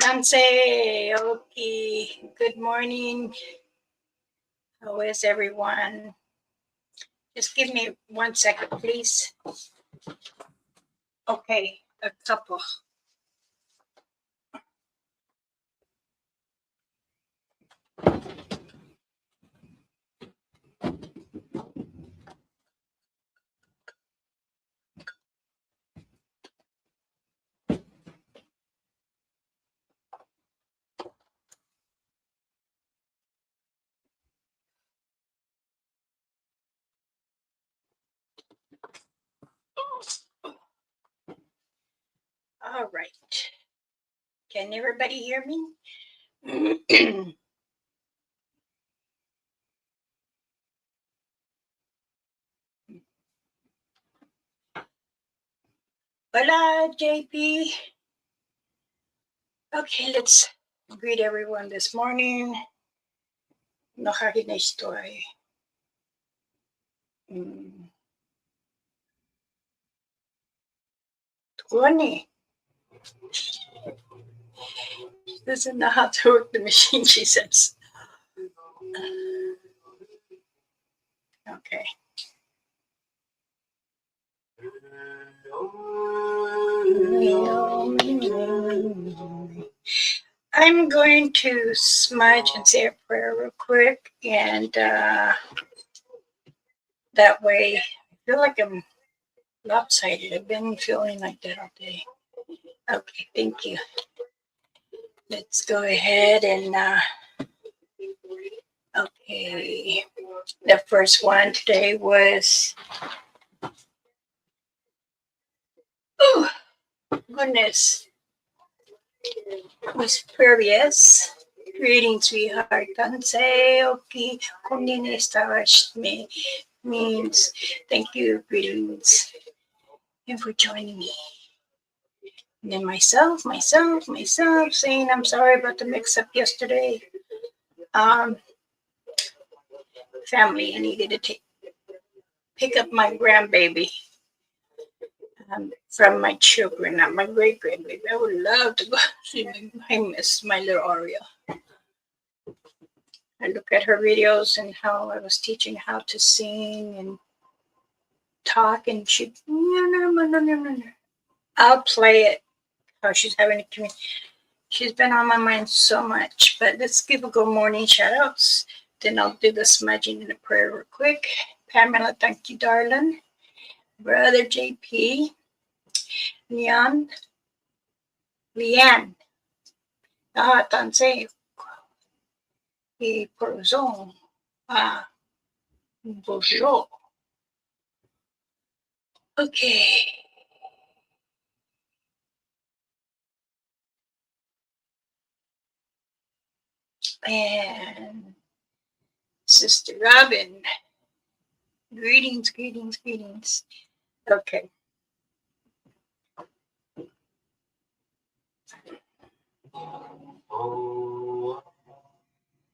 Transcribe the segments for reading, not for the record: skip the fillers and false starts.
TANSI, okay. Good morning. How is everyone? Just give me 1 second, please. Okay, a couple. All right. Can everybody hear me? Hola, JP. Okay, let's greet everyone this morning. Nakakita story. Tuani. Doesn't know how to work the machine, she says. Okay. I'm going to smudge and say a prayer real quick, and that way I feel like I'm lopsided. I've been feeling like that all day. Okay, thank you. Let's go ahead and okay. The first one today was, oh goodness, was previous. Greetings, sweetheart. Tansei, okay, konnin established me means thank you, greetings, and for joining me. And then myself, saying I'm sorry about the mix-up yesterday. Family, I needed to pick up my grandbaby from my children, not my great grandbaby. I would love to go see my, I miss my little Aria. I look at her videos and how I was teaching how to sing and talk, and she, no. I'll play it. How she's having a community. She's been on my mind so much, but let's give a good morning shout outs. Then I'll do the smudging and the prayer real quick. Pamela, thank you, darling. Brother JP, Leanne, Tansei, Porzon, Bonjour. Okay. And Sister Robin, greetings. Okay.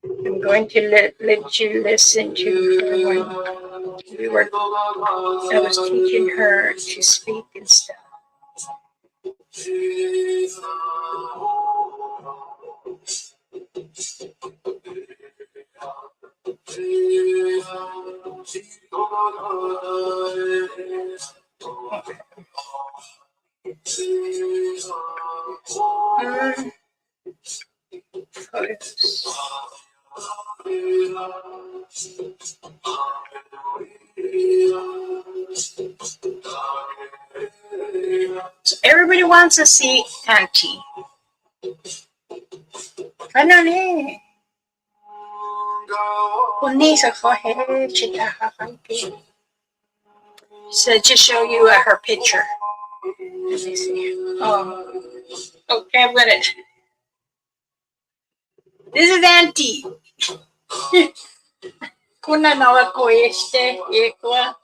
I'm going to let you listen to her when I was teaching her to speak and stuff. So everybody wants to see Auntie. So to show you her picture. Let me see. Oh, okay, I'm gonna. This is Auntie. Kuna nawa ko yekwa.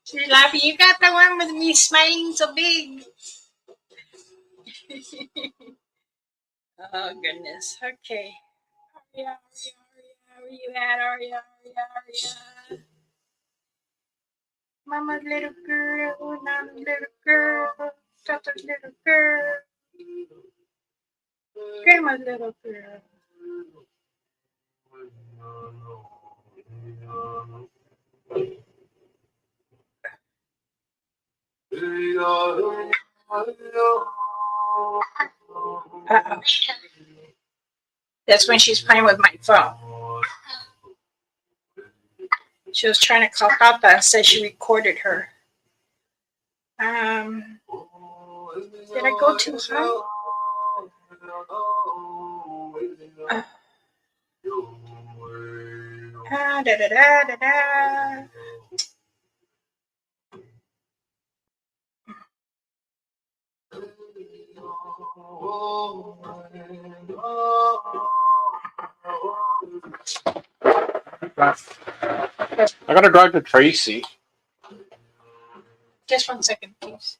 She's laughing. You got the one with me smiling so big. Oh goodness. Okay. Aria, where you at, Aria? Mama's little girl, Nana's little girl, Tata's little girl. my little girl. Uh-oh. That's when she's playing with my phone. She was trying to call Papa and said she recorded her. Did I go too high? Da da da da da. I gotta drive to Tracy. Just 1 second, please.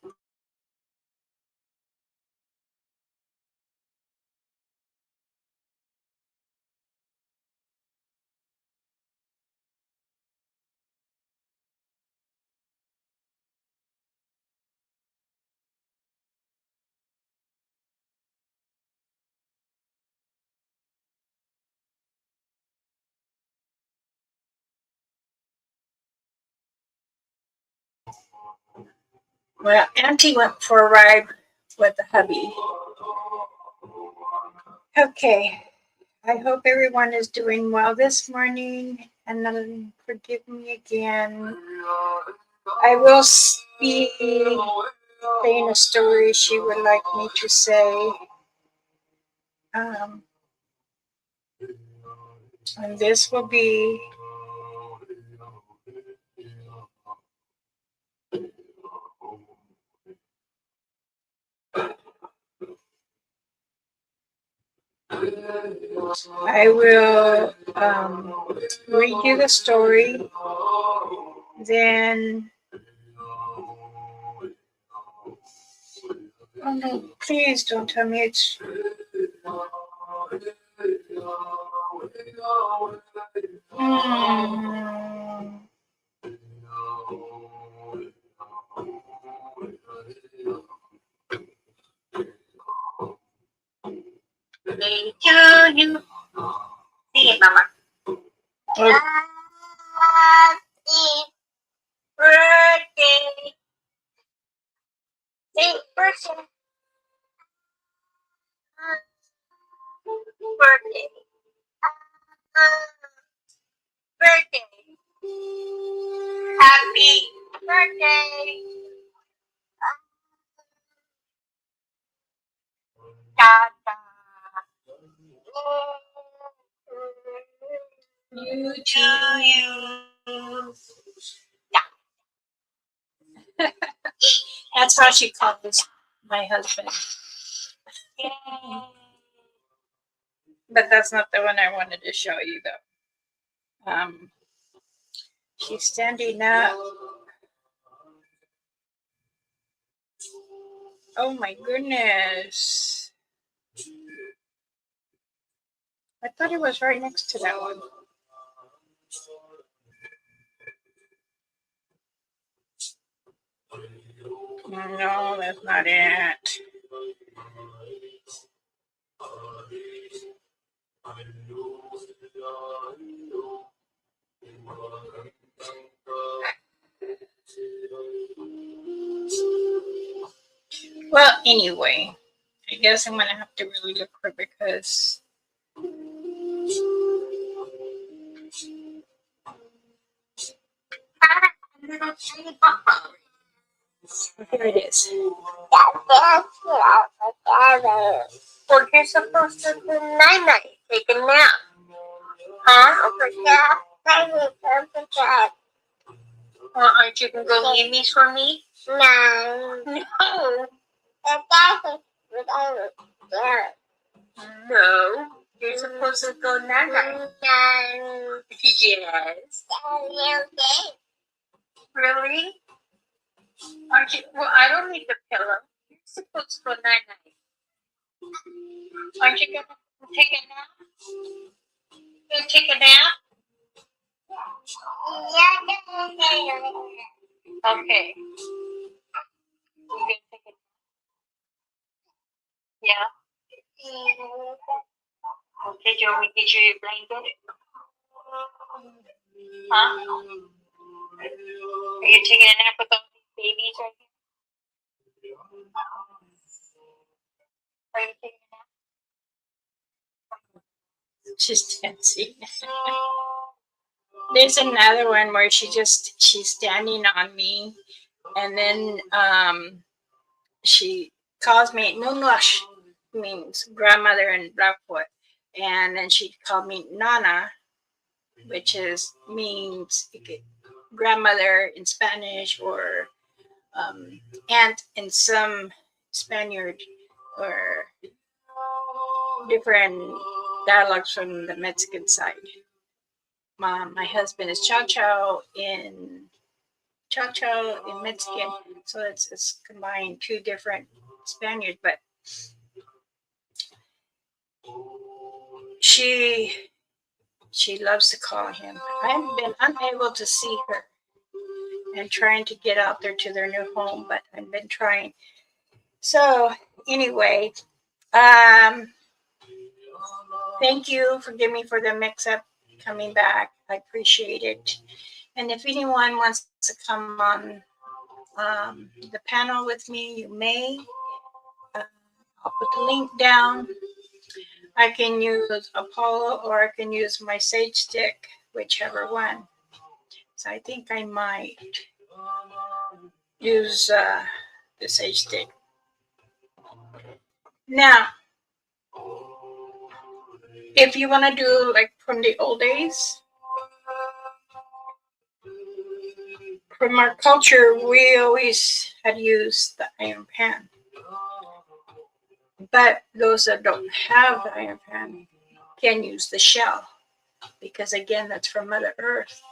Well, Auntie went for a ride with the hubby. Okay. I hope everyone is doing well this morning, and then forgive me again. I will be saying a story she would like me to say. And this will be I will read you the story, then oh no, please don't tell me it's to you. Sige, Mama. Happy birthday. Say birthday. Birthday. Birthday. Happy birthday. Tata. You to you. Yeah. That's how she calls my husband. But that's not the one I wanted to show you, though. She's standing up. Oh my goodness. I thought it was right next to that one. No, that's not it. Well, anyway, I guess I'm going to have to really look for it because here it is. Well, you're supposed to do night-night, take a nap. Huh? Aren't you going to go get these for me? No. No. No. You're supposed to go night-night. No. Yes. Really? Aren't you? Well, I don't need the pillow. You're supposed to go night-night. Aren't you going to take a nap? Gonna take a nap? Okay. You're gonna take a nap? Yeah. Okay, do you want me to get you your blanket? Huh? Are you taking a nap with all these babies right here? Are you taking a nap? She's dancing. There's another one where she's standing on me, and then she calls me Nunush, means grandmother in Blackfoot, and then she called me Nana, which means grandmother in Spanish, or aunt in some Spaniard, or different dialects from the Mexican side. My husband is Chow Chow in Mexican, so it's combined two different Spaniards, but she loves to call him. I've been unable to see her and trying to get out there to their new home, but I've been trying. So anyway, thank you for giving me for the mix up coming back. I appreciate it. And if anyone wants to come on the panel with me, you may. I'll put the link down. I can use Apollo or I can use my Sage Stick, whichever one. So I think I might use the Sage Stick. Now, if you want to do like from the old days, from our culture, we always had used the iron pan. But those that don't have the iron pan can use the shell, because again, that's from Mother Earth.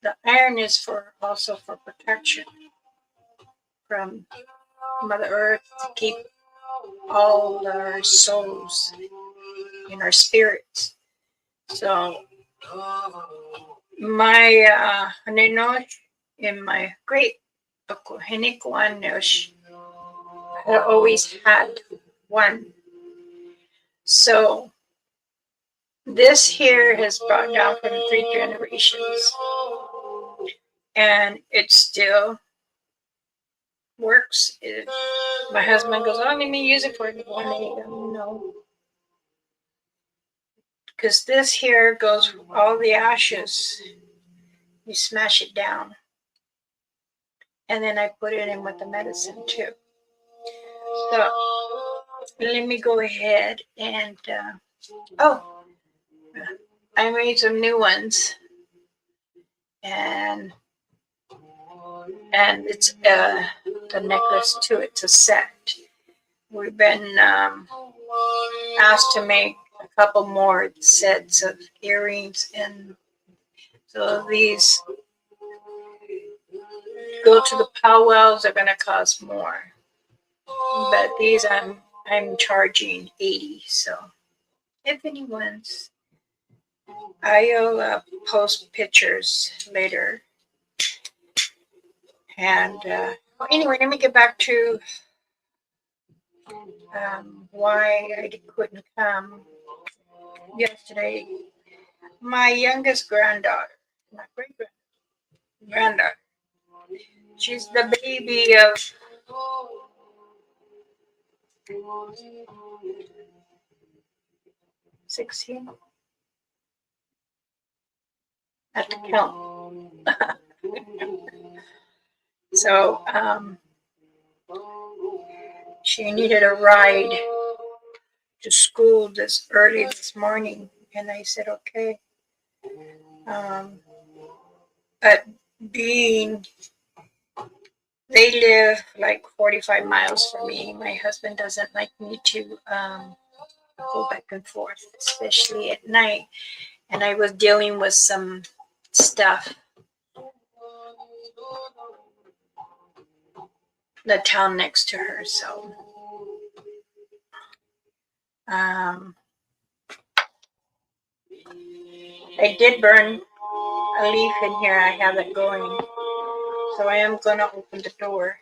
The iron is also for protection from Mother Earth, to keep all our souls in our spirits. So my Hanenosh in my great Henikuanosh, I always had one. So this here has brought down from 3 generations, and it still works. My husband goes, "Oh, let me use it for one day." No, because this here goes all the ashes. You smash it down, and then I put it in with the medicine too. So let me go ahead and I made some new ones, and it's the necklace too. It's a set. We've been asked to make a couple more sets of earrings, and so these go to the powwows. They're going to cost more, but these I'm charging $80. So if anyone's, I'll post pictures later. And anyway, let me get back to why I couldn't come yesterday. My youngest granddaughter, not great granddaughter, she's the baby of 16. At the count. So she needed a ride to school this early this morning, and I said okay. But being they live like 45 miles from me, my husband doesn't like me to go back and forth, especially at night. And I was dealing with some stuff, the town next to her. So I did burn a leaf in here. I have it going. So I am going to open the door.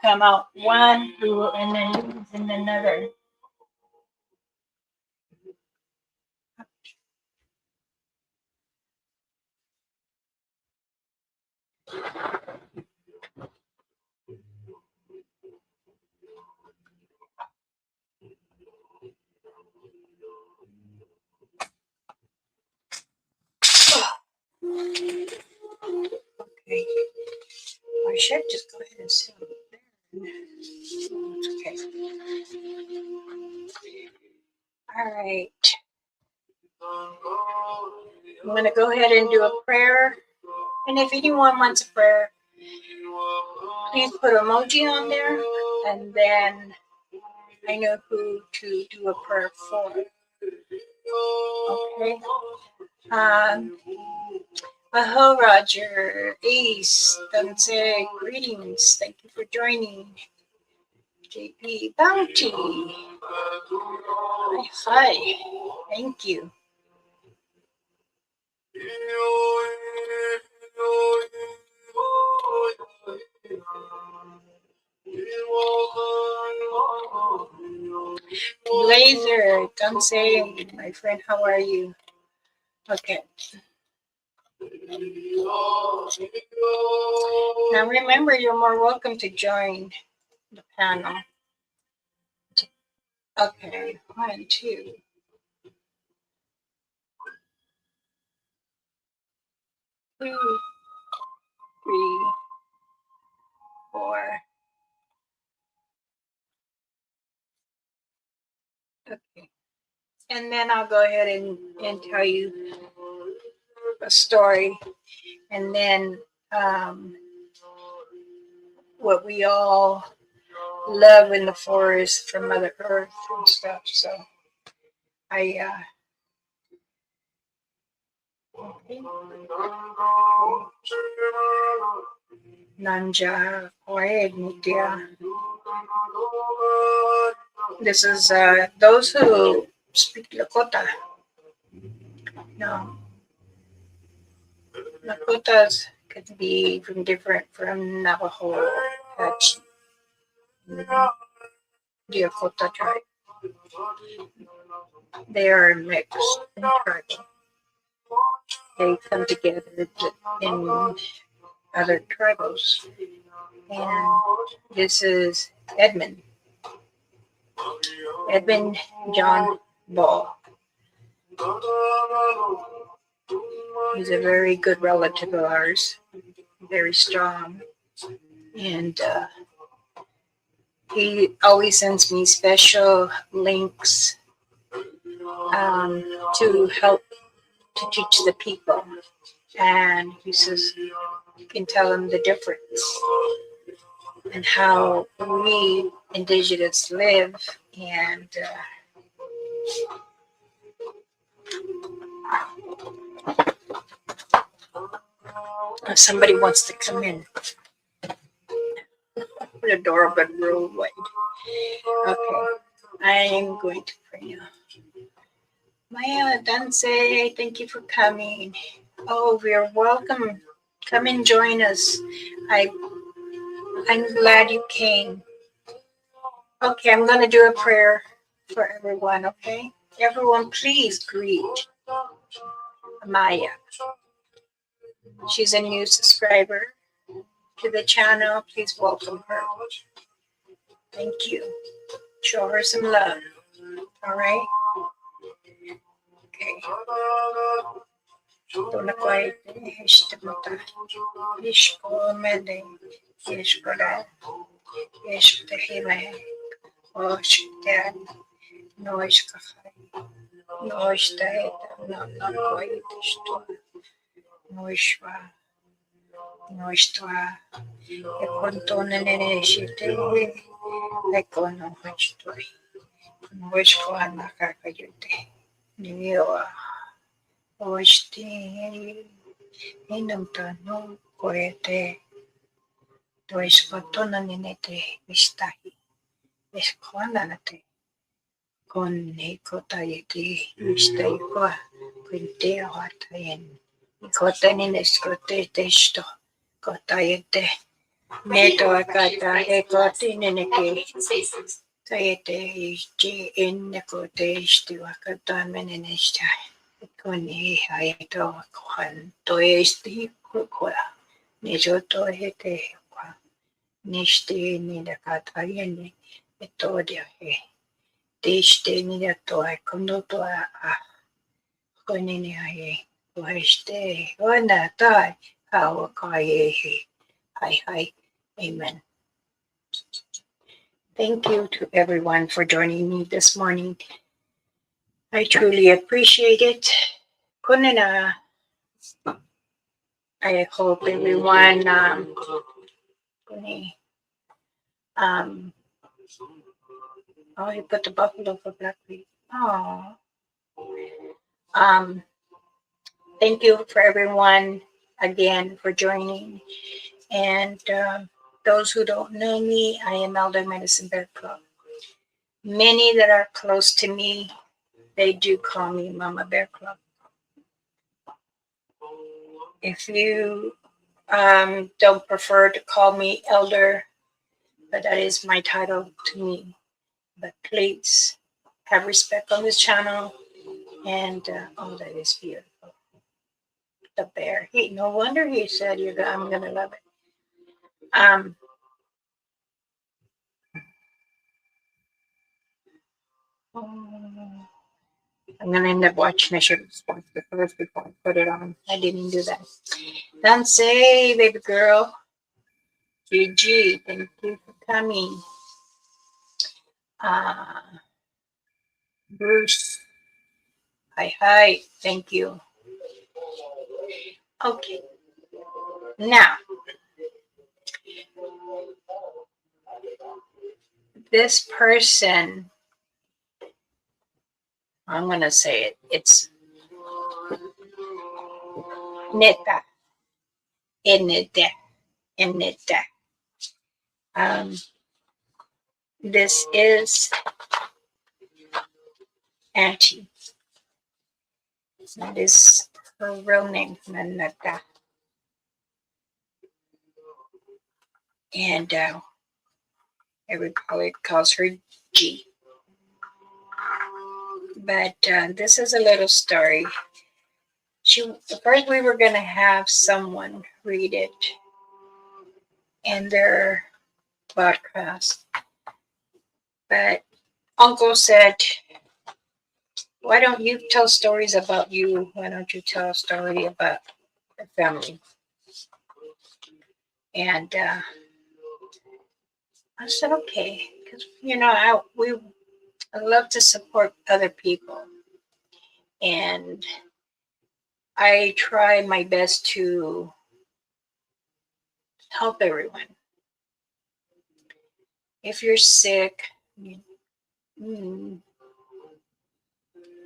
Come out one through and then leaves in another. Okay. I should just go ahead and sit over there. It's okay. All right. I'm going to go ahead and do a prayer. And if anyone wants a prayer, please put emoji on there. And then I know who to do a prayer for. Okay. Aho, Roger, Ace, Danse, greetings. Thank you for joining. JP, Bounty. Hi. Thank you. Blazer, Danse, my friend, how are you? Okay. Now remember, you're more welcome to join the panel. Okay, 1, 2. 2, 3, 4. Okay. And then I'll go ahead and tell you a story. And then what we all love in the forest from Mother Earth and stuff. So I okay. Nanja Oed Mutia. This is those who speak Lakota. No. Lakotas could be from Navajo, Apache, Lakota tribe. They are mixed in tribal. They come together in other tribals. And this is Edmund John Ball. He's a very good relative of ours, very strong. And he always sends me special links to help to teach the people. And he says, you can tell them the difference and how we indigenous live. And if somebody wants to come in, put the door open real wide. Okay, I'm going to pray now. Maya Danse, thank you for coming. Oh, we're welcome. Come and join us. I'm glad you came. Okay, I'm going to do a prayer for everyone, okay? Everyone, please greet Maya. She's a new subscriber to the channel. Please welcome her. Thank you. Show her some love. All right? Okay. Inamtano koete toiskotona ninete vistahi eskonanate con nekotayeti vistaikwa quinteo hatayen ikotenin escote testo kotayete Neto akata eko tineneke. Tayete ji inneko te istu akata menenesta. Koni hayato kohan to esti kukwa. Nijo to hete kwa. Nishti nidakata yene. Etodia he. Dishti nidato kono to a. Konini haye. Wahiste. Wana tai. Hawakaye he. Hi hi. Amen. Thank you to everyone for joining me this morning. I truly appreciate it. Kunina. I hope everyone um oh, you put the buffalo for Black Week. Oh. Thank you for everyone again for joining. And those who don't know me, I am Elder Medicine Bear Club. Many that are close to me, they do call me Mama Bear Club. If you don't prefer to call me Elder, but that is my title to me. But please have respect on this channel. And oh, that is beautiful. The bear. No wonder he said, I'm going to love it. I'm going to end up watching. I should have watched the first before I put it on. I didn't do that. Tansi, baby girl. Gigi, thank you for coming. Bruce, hi, thank you. Okay, now, this person, I'm going to say it, it's Nita, Inita, Inita. This is Auntie. That is her real name, Nanaka. And everybody calls her G. But this is a little story. First we were going to have someone read it in their podcast. But Uncle said, why don't you tell stories about you? Why don't you tell a story about your family? And I said, okay. Because, I love to support other people. And I try my best to help everyone. If you're sick,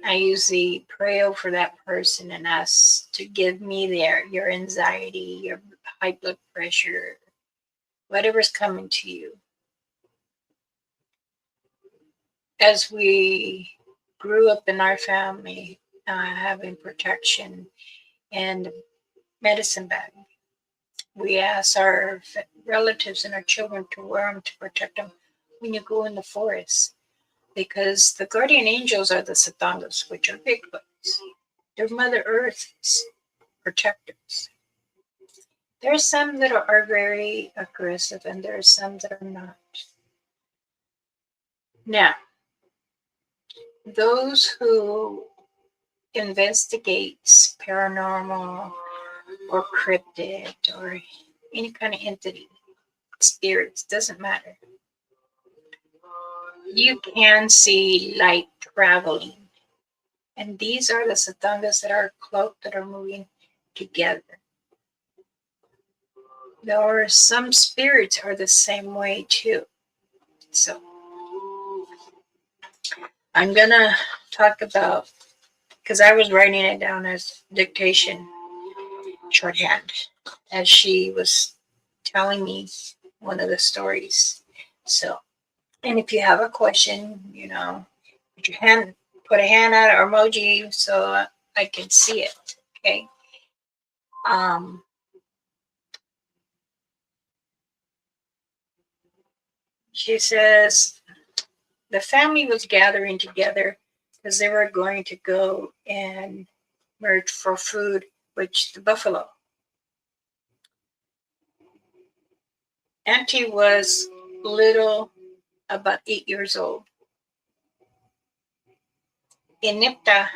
I usually pray over that person and ask to give me your anxiety, your high blood pressure, whatever's coming to you. As we grew up in our family, having protection and medicine bag, we ask our relatives and our children to wear them to protect them when you go in the forest. Because the guardian angels are the Satangas, which are big ones. They're Mother Earth's protectors. There are some that are very aggressive, and there are some that are not. Now, those who investigates paranormal or cryptid or any kind of entity, spirits, doesn't matter. You can see light traveling. And these are the Satangas that are cloaked, that are moving together. There are some spirits are the same way too. So I'm gonna talk about, because I was writing it down as dictation shorthand as she was telling me one of the stories. So, and if you have a question, put your hand, put a hand out or emoji so I can see it. Okay. She says the family was gathering together because they were going to go and merge for food, which the buffalo. Auntie was little, about 8 years old. In Nipta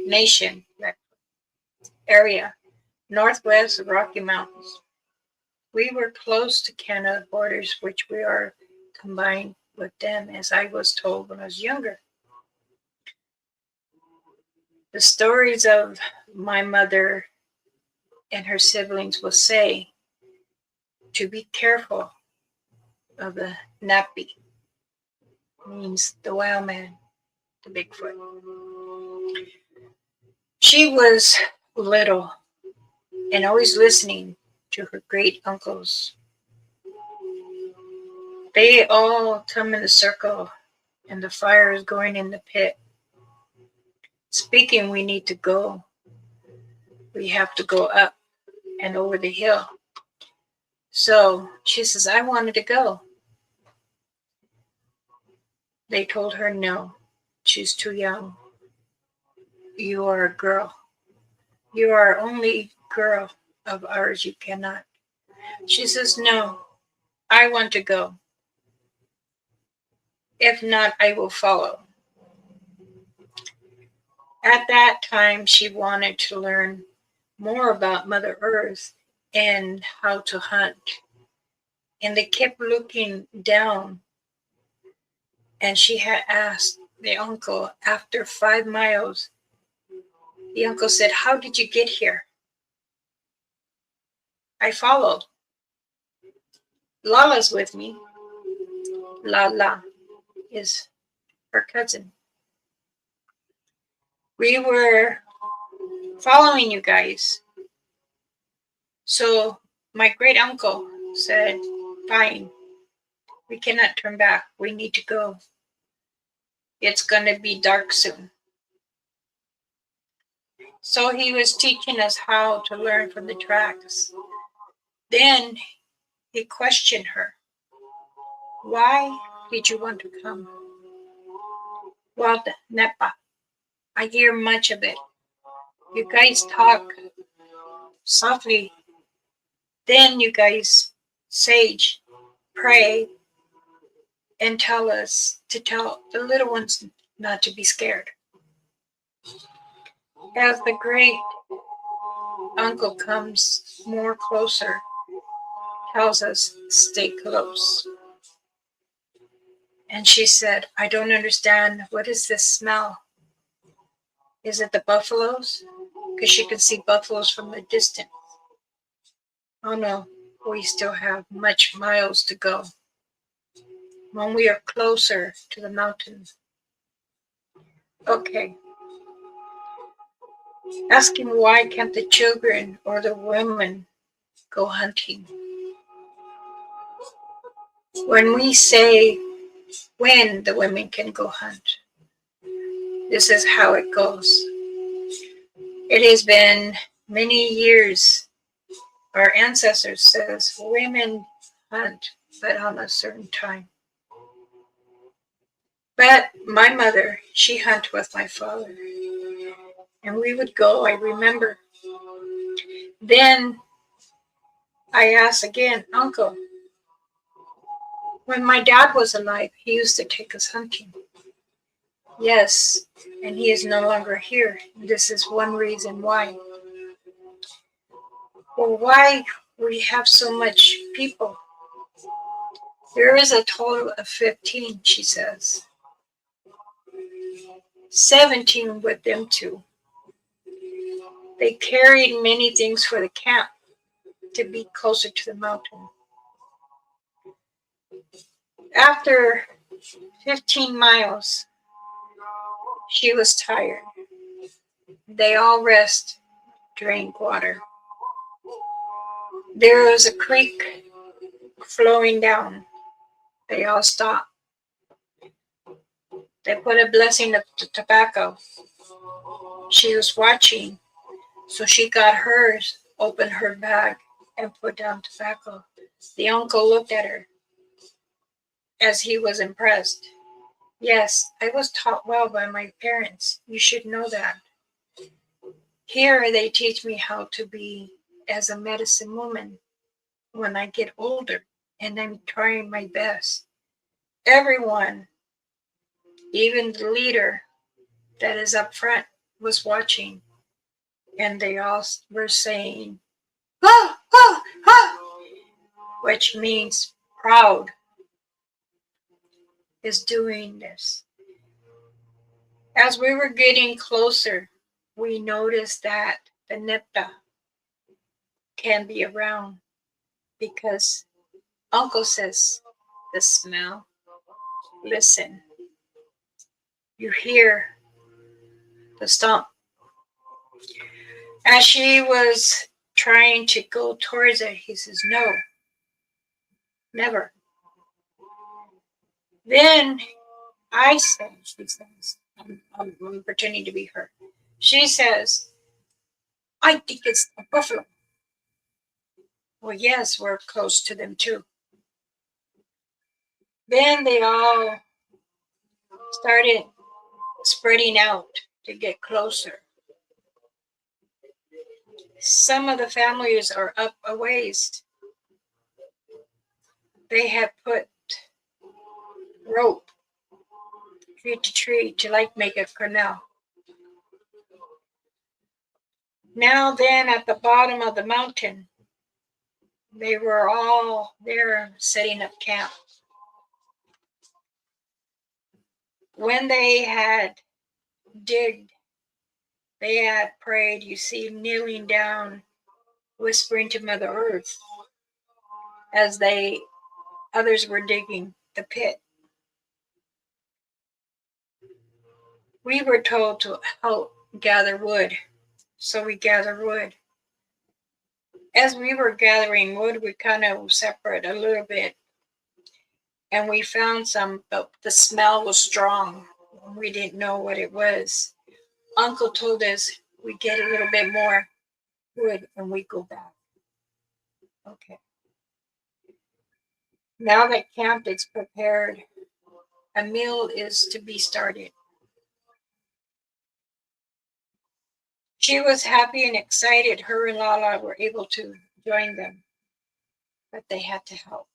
Nation area, northwest of Rocky Mountains. We were close to Canada borders, which we are combined with them, as I was told when I was younger. The stories of my mother and her siblings will say to be careful of the Napi, means the wild man, the Bigfoot. She was little and always listening to her great uncles. They all come in a circle and the fire is going in the pit. Speaking, we need to go. We have to go up and over the hill. So she says, I wanted to go. They told her no, she's too young. You are a girl. You are only girl of ours. You cannot. She says, no, I want to go. If not, I will follow. At that time, she wanted to learn more about Mother Earth and how to hunt. And they kept looking down. And she had asked the uncle after 5 miles. The uncle said, how did you get here? I followed. Lala's with me. Lala is her cousin. We were following you guys. So my great uncle said, fine, we cannot turn back. We need to go. It's going to be dark soon. So he was teaching us how to learn from the tracks. Then he questioned her. Why did you want to come? Well, Nepa, I hear much of it. You guys talk softly. Then you guys sage, pray, and tell us to tell the little ones not to be scared. As the great uncle comes more closer, tells us, stay close. And she said, I don't understand. What is this smell? Is it the buffaloes? Because she could see buffaloes from the distance. Oh no, we still have much miles to go. When we are closer to the mountains. Okay. Ask him why can't the children or the women go hunting? When we say when the women can go hunt, this is how it goes. It has been many years. Our ancestors says women hunt, but on a certain time. But my mother, she hunt with my father. And we would go, I remember. Then I asked again, Uncle, when my dad was alive, he used to take us hunting. Yes, and he is no longer here. This is one reason why. Well, why we have so much people? There is a total of 15, she says. 17 with them too. They carried many things for the camp to be closer to the mountain. After 15 miles, she was tired. They all rest, drink water. There was a creek flowing down. They all stopped. They put a blessing of the tobacco. She was watching, so she got hers, opened her bag, and put down tobacco. The uncle looked at her. as he was impressed. Yes, I was taught well by my parents. You should know that. Here they teach me how to be as a medicine woman when I get older, and I'm trying my best. Everyone, even the leader that is up front, was watching, and they all were saying, "Ah, ah, ah," which means proud is doing this. As we were getting closer, we noticed that the neta can be around because Uncle says, the smell. Listen, you hear the stomp. As she was trying to go towards it, he says, no, never. Then I say, she says, I'm pretending to be her. She says, I think it's a buffalo. Well, yes, we're close to them too. Then they all started spreading out to get closer. Some of the families are up a ways. They have put rope tree to tree to like make a canal. Now then at the bottom of the mountain, they were all there setting up camp. When they had digged, they had prayed, you see, kneeling down, whispering to Mother Earth as others were digging the pit. We were told to help gather wood, so we gathered wood. As we were gathering wood, we kind of separated a little bit, and we found some, but the smell was strong. We didn't know what it was. Uncle told us we get a little bit more wood and we go back. Okay. Now that camp is prepared, a meal is to be started. She was happy and excited. Her and Lala were able to join them, but they had to help.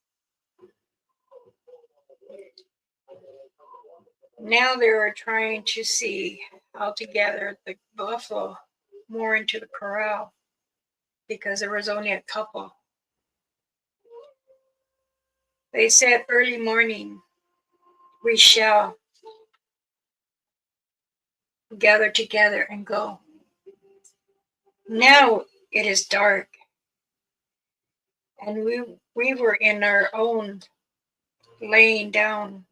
Now they were trying to see how to gather the buffalo more into the corral because there was only a couple. They said early morning, we shall gather together and go. Now it is dark, and we were in our own, laying down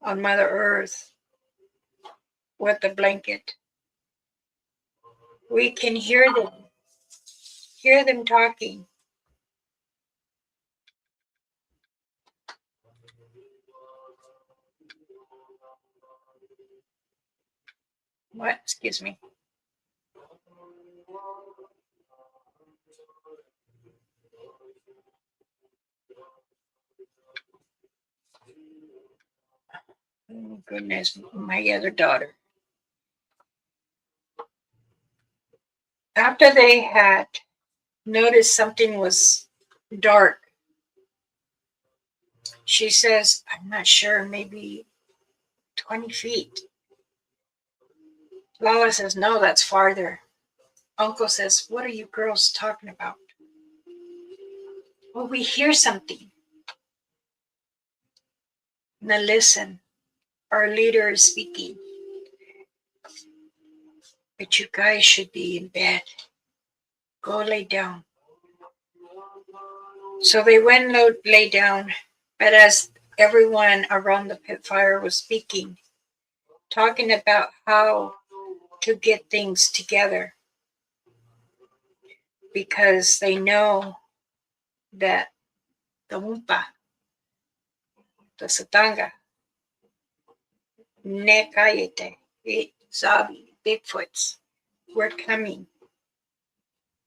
on Mother Earth with the blanket. We can hear them talking. What? Excuse me. Oh, goodness, my other daughter. After they had noticed something was dark, she says, I'm not sure, maybe 20 feet. Lala says, no, that's farther. Uncle says, what are you girls talking about? Well, we hear something. Now listen, our leader is speaking. But you guys should be in bed. Go lay down. So they went and lay down, but as everyone around the pit fire was speaking, talking about how to get things together, because they know that the Wumpa, the Satanga, Nekayete, Zabi, Bigfoots were coming.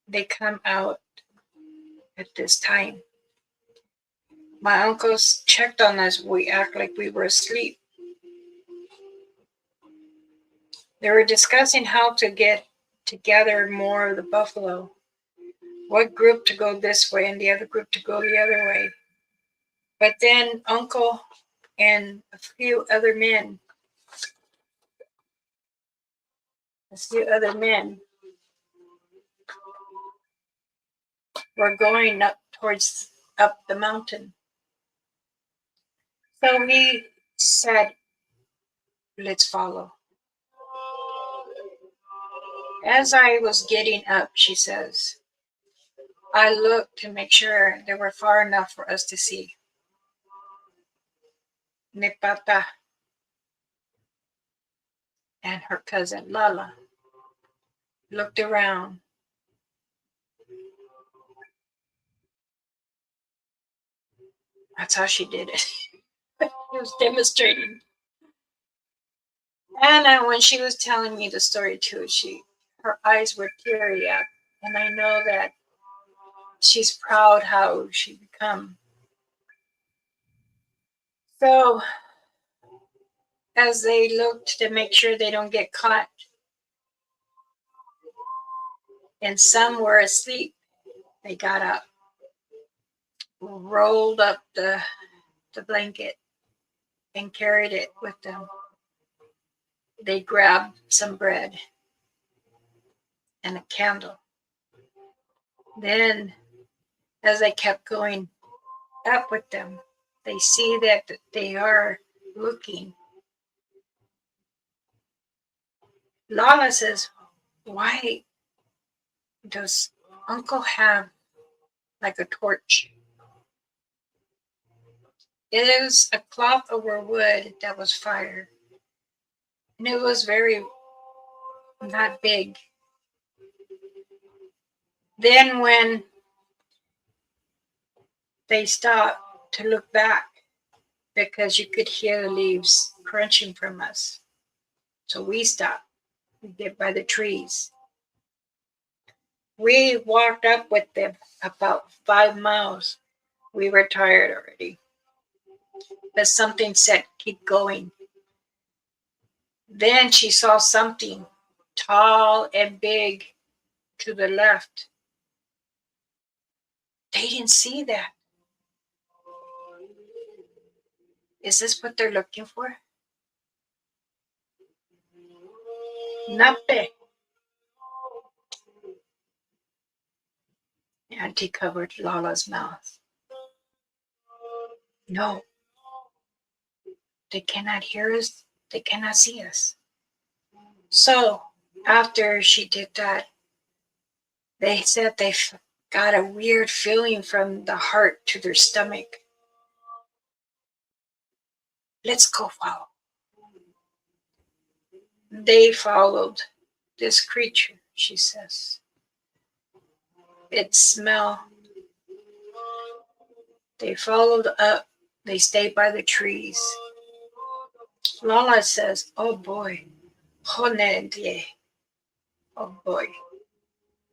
They come out at this time. My uncles checked on us. We act like we were asleep. They were discussing how to get together more of the buffalo. What group to go this way and the other group to go the other way. But then Uncle and a few other men were going up the mountain. So he said, let's follow. As I was getting up, she says, I looked to make sure they were far enough for us to see. Nepata and her cousin Lala looked around. That's how she did it. She was demonstrating. And when she was telling me the story too, her eyes were teary up, and I know that she's proud how she become. So as they looked to make sure they don't get caught, and some were asleep, they got up, rolled up the blanket, and carried it with them. They grabbed some bread and a candle. Then, as I kept going up with them, they see that they are looking. Lala says, why does Uncle have like a torch? It is a cloth over wood that was fired. And it was very not big. Then when they stopped to look back, because you could hear the leaves crunching from us. So we stopped. We get by the trees. We walked up with them about 5 miles. We were tired already. But something said, keep going. Then she saw something tall and big to the left. They didn't see that. Is this what they're looking for? Nape. Auntie covered Lala's mouth. No. They cannot hear us. They cannot see us. So after she did that, they said they got a weird feeling from the heart to their stomach. Let's go follow. They followed this creature, she says. It smelled. They followed up. They stayed by the trees. Lala says, oh boy. Honedie. Oh boy.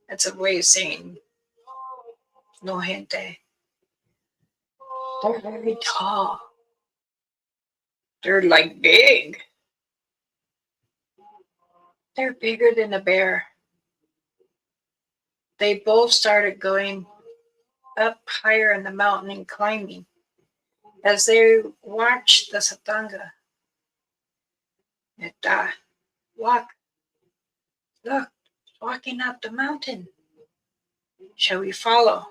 That's a way of saying no gente. They're very tall. They're like big. They're bigger than a bear. They both started going up higher in the mountain and climbing. As they watched the satanga, Neta, look, walking up the mountain. Shall we follow?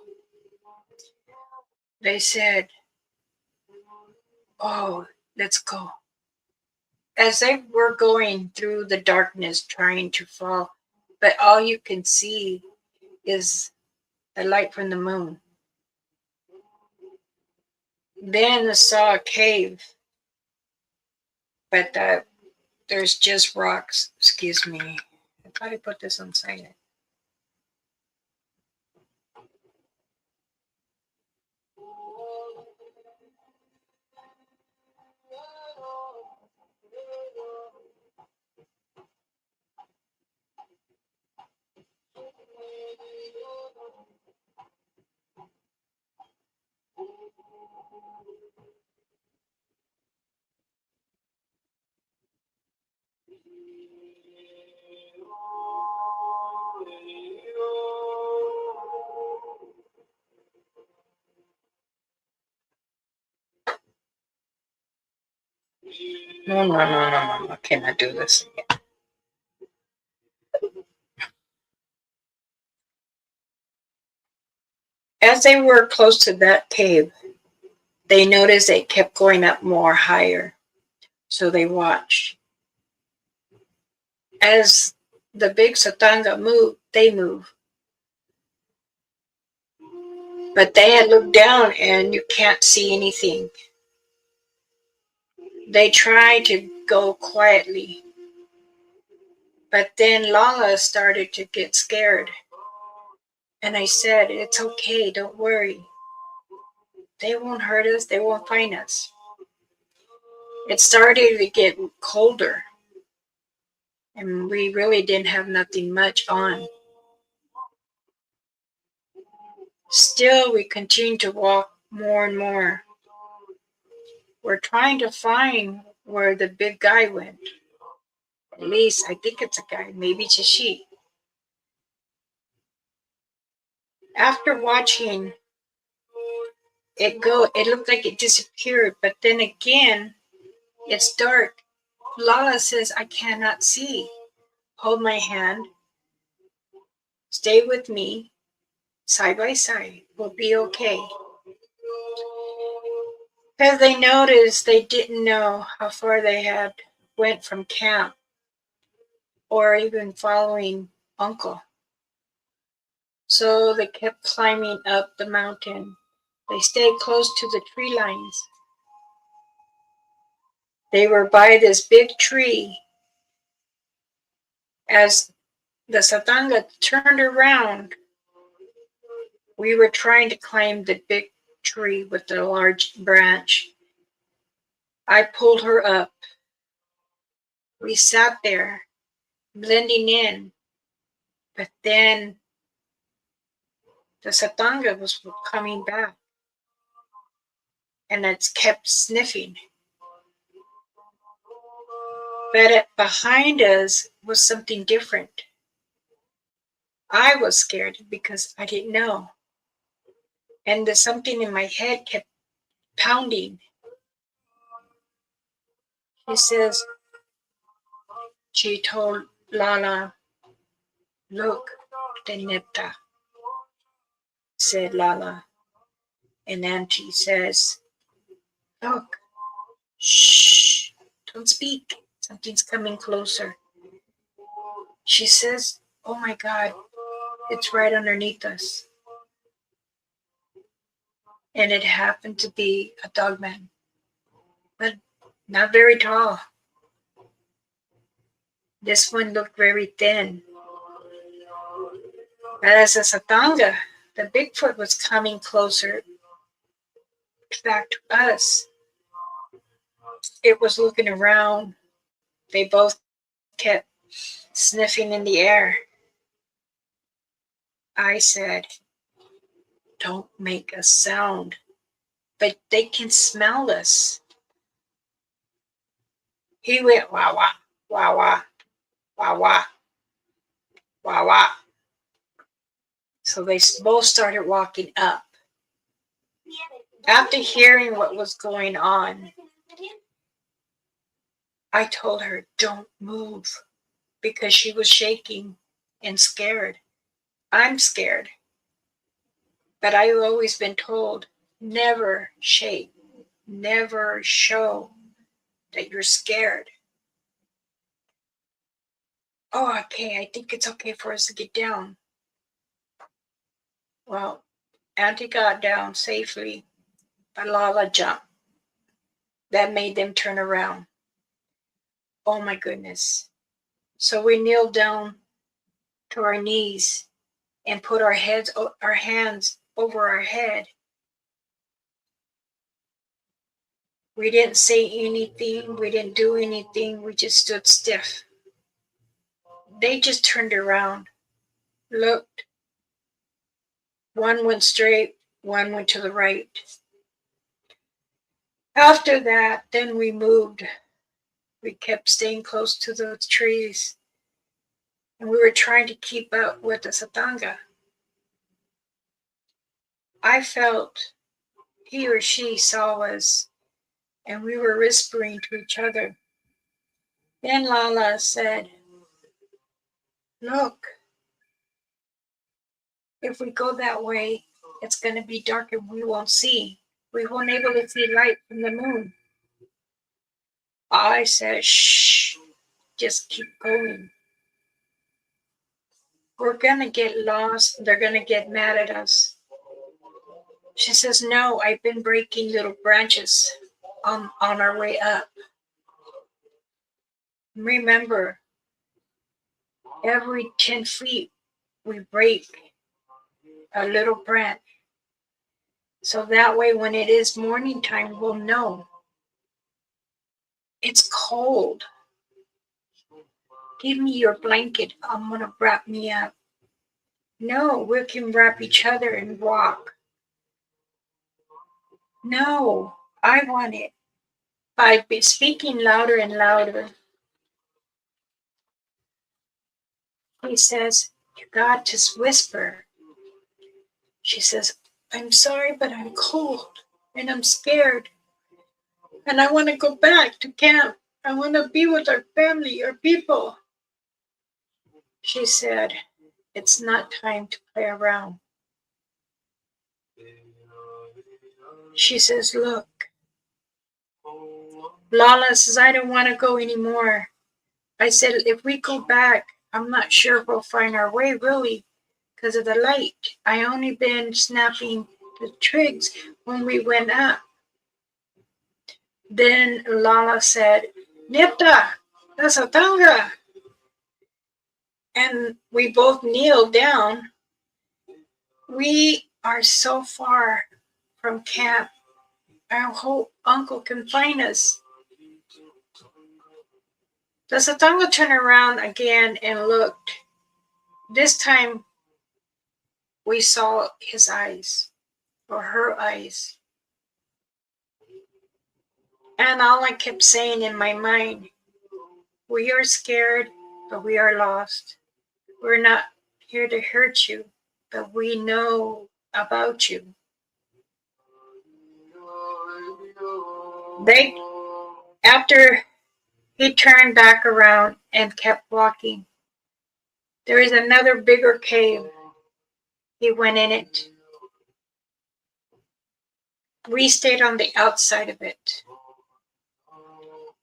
They said, oh, let's go. As they were going through the darkness trying to fall, but all you can see is the light from the moon. Then I saw a cave, but there's just rocks. Excuse me. I thought I put this on silent. No, I cannot do this again. As they were close to that cave, they noticed it kept going up more higher. So they watched. As the big Satanga moved, they moved. But they had looked down and you can't see anything. They tried to go quietly. But then Lala started to get scared. And I said, it's okay, don't worry. They won't hurt us, they won't find us. It started to get colder. And we really didn't have nothing much on. Still, we continued to walk more and more. We're trying to find where the big guy went. At least, I think it's a guy, maybe it's a she. After watching it go, it looked like it disappeared, but then again, it's dark. Lala says, I cannot see. Hold my hand. Stay with me, side by side. We'll be okay. Because they noticed they didn't know how far they had went from camp or even following Uncle. So they kept climbing up the mountain. They stayed close to the tree lines. They were by this big tree. As the Satanga turned around, we were trying to climb the big tree with the large branch. I pulled her up. We sat there, blending in. But then the Satanga was coming back. And it kept sniffing. But behind us was something different. I was scared because I didn't know. And the something in my head kept pounding. She told Lala, look, Teneta, said Lala. And Auntie says, look, shh, don't speak. Something's coming closer. She says, oh my God, it's right underneath us. And it happened to be a dogman, but not very tall. This one looked very thin. But as a Satanga, the Bigfoot was coming closer back to us. It was looking around. They both kept sniffing in the air. I said, don't make a sound, but they can smell us. He went wah wah, wah wah, wah wah, wah wah. So they both started walking up. After hearing what was going on, I told her, don't move, because she was shaking and scared. I'm scared. But I've always been told, never shake, never show that you're scared. Oh, okay, I think it's okay for us to get down. Well, Auntie got down safely, but Lala jumped. That made them turn around. Oh my goodness. So we kneeled down to our knees and put our hands over our head. We didn't say anything. We didn't do anything. We just stood stiff. They just turned around, looked. One went straight, one went to the right. After that, then we moved. We kept staying close to those trees. And we were trying to keep up with the Satanga. I felt he or she saw us, and we were whispering to each other. Then Lala said, "Look, if we go that way, it's going to be dark and we won't see. We won't be able to see light from the moon." I said, "Shh, just keep going. We're going to get lost. They're going to get mad at us." She says, "No, I've been breaking little branches on our way up. Remember, every 10 feet we break a little branch. So that way when it is morning time, we'll know. It's cold. Give me your blanket. I'm going to wrap me up." "No, we can wrap each other and walk." "No, I want it." By speaking louder and louder, he says, "You got to whisper." She says, "I'm sorry, but I'm cold and I'm scared. And I want to go back to camp. I want to be with our family, our people." She said, "It's not time to play around." She says, "Look." Lala says, "I don't want to go anymore." I said, "If we go back, I'm not sure we'll find our way really because of the light. I only been snapping the twigs when we went up." Then Lala said, "Nipta, that's a tanga." And we both kneeled down. We are so far from camp. I hope Uncle can find us. The Satanga turned around again and looked. This time we saw his eyes, or her eyes. And all I kept saying in my mind, we are scared, but we are lost. We're not here to hurt you, but we know about you. After he turned back around and kept walking, there is another bigger cave. He went in it. We stayed on the outside of it.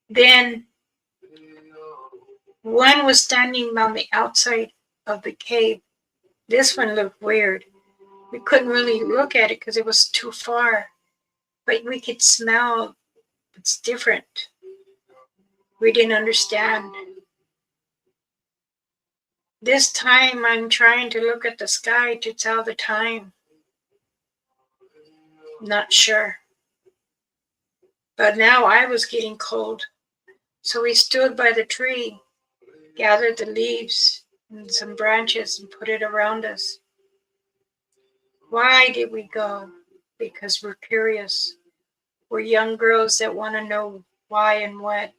Then one was standing on the outside of the cave. This one looked weird. We couldn't really look at it because it was too far, but we could smell it's different. We didn't understand. This time I'm trying to look at the sky to tell the time. Not sure. But now I was getting cold. So we stood by the tree, gathered the leaves and some branches and put it around us. Why did we go? Because we're curious. We're young girls that want to know why and what.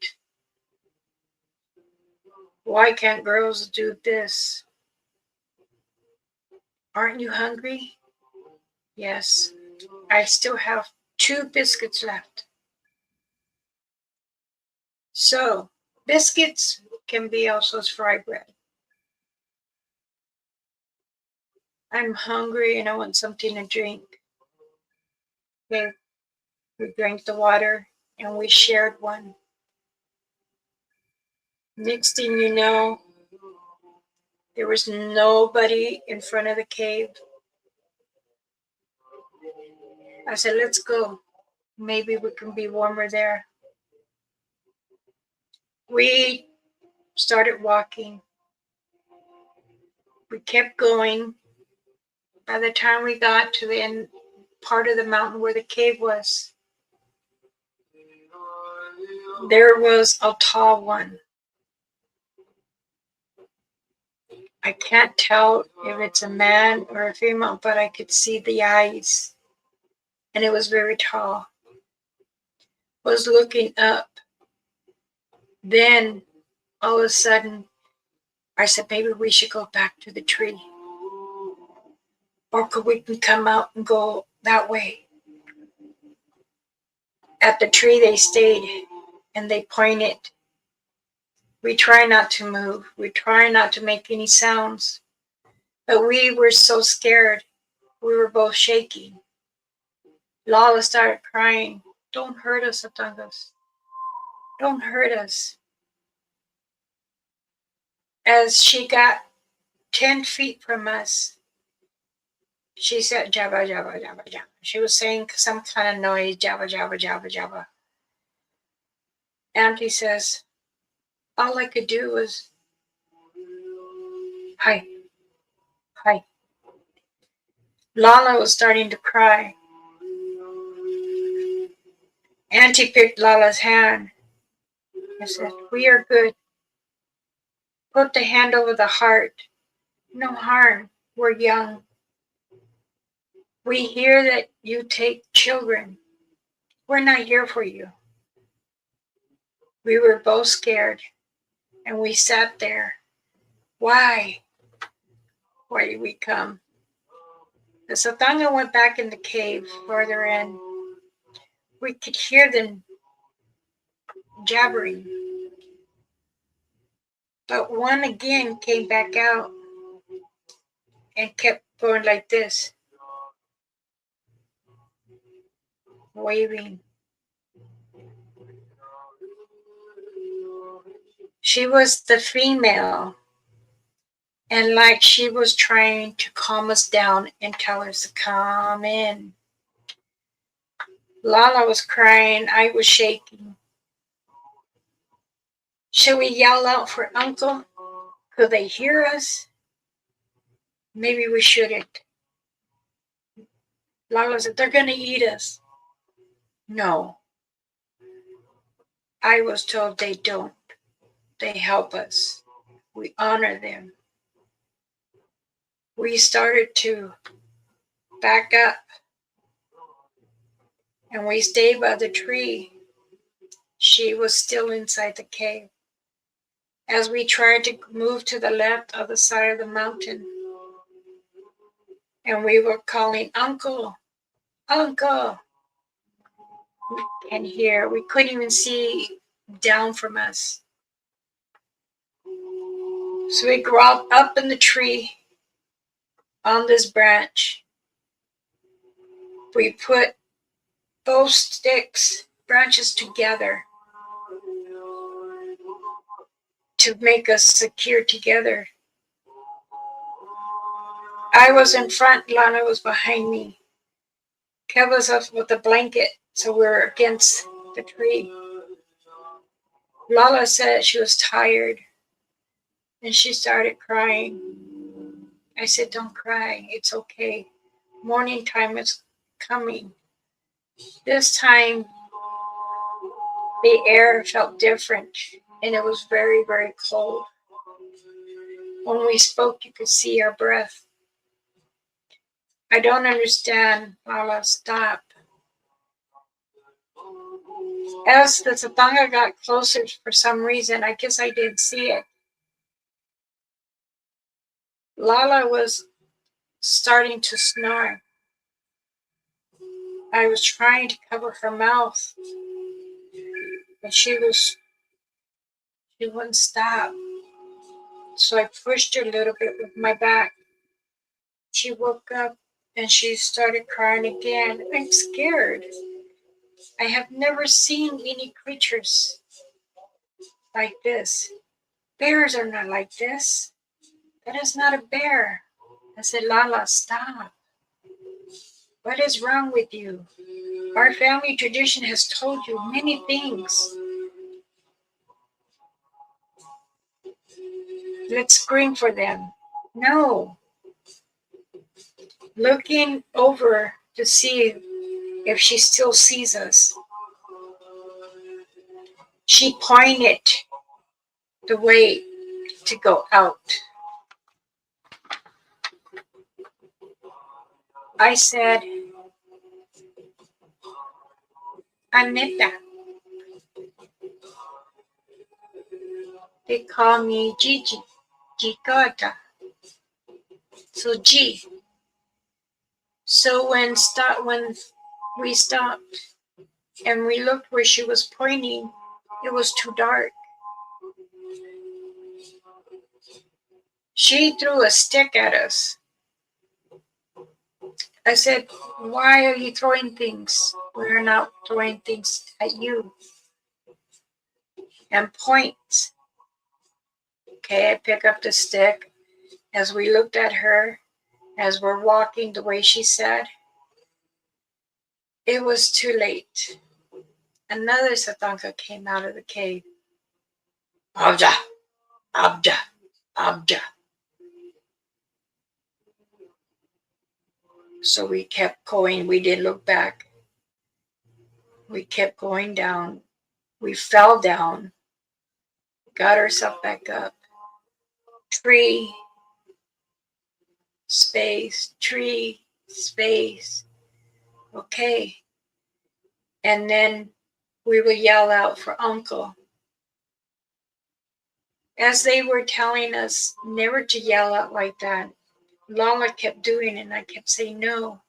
Why can't girls do this? Aren't you hungry? Yes. I still have 2 biscuits left. So, biscuits can be also as fry bread. I'm hungry and I want something to drink. Okay, we drank the water and we shared one. Next thing you know, there was nobody in front of the cave. I said, let's go. Maybe we can be warmer there. We started walking. We kept going. By the time we got to the end part of the mountain where the cave was, there was a tall one. I can't tell if it's a man or a female, but I could see the eyes. And it was very tall. Was looking up. Then all of a sudden, I said, maybe we should go back to the tree. Or could we come out and go that way? At the tree they stayed and they pointed. We try not to move. We try not to make any sounds. But we were so scared. We were both shaking. Lala started crying. Don't hurt us, Atangas. Don't hurt us. As she got 10 feet from us, she said, Jabba, Jabba, Jabba, Jabba. She was saying some kind of noise, Jabba, Jabba, Jabba, Jabba. Auntie says, all I could do was, hi, hi. Lala was starting to cry. Auntie picked Lala's hand and said, we are good. Put the hand over the heart. No harm. We're young. We hear that you take children. We're not here for you. We were both scared, and we sat there. Why? Why did we come? The Satanga went back in the cave further in. We could hear them jabbering. But one again came back out and kept going like this, waving. She was the female, and like she was trying to calm us down and tell us to come in. Lala was crying. I was shaking. Should we yell out for Uncle? Could they hear us? Maybe we shouldn't. Lala said, they're going to eat us. No. I was told they don't. They help us. We honor them. We started to back up, and we stayed by the tree. She was still inside the cave. As we tried to move to the left of the side of the mountain, and we were calling, Uncle, Uncle. We can't hear. We couldn't even see down from us. So we crawled up in the tree on this branch. We put both branches together to make us secure together. I was in front, Lana was behind me. Covers us with a blanket so we're against the tree. Lala said she was tired and she started crying. I said, don't cry, it's okay. Morning time is coming. This time the air felt different and it was very, very cold. When we spoke, you could see our breath. I don't understand, Lala, stop. As the Satanga got closer, for some reason, I guess I didn't see it, Lala was starting to snore. I was trying to cover her mouth, but she wouldn't stop. So I pushed her a little bit with my back. She woke up and she started crying again. I'm scared. I have never seen any creatures like this. Bears are not like this. That is not a bear. I said, Lala, stop. What is wrong with you? Our family tradition has told you many things. Let's scream for them. No. Looking over to see if she still sees us. She pointed the way to go out. I said, Anita, They call me Gigi, Gigata. So G. So when we stopped and we looked where she was pointing, it was too dark. She threw a stick at us. I said, "Why are you throwing things? We're not throwing things at you." And points. Okay, I pick up the stick. As we looked at her, as we're walking the way she said, it was too late. Another Satanka came out of the cave. Abja, Abja, Abja. So we kept going. We didn't look back. We kept going down. We fell down, got ourselves back up. Tree, space, tree, space. Okay. And then we would yell out for Uncle. As they were telling us never to yell out like that, Lala kept doing it, and I kept saying, "No,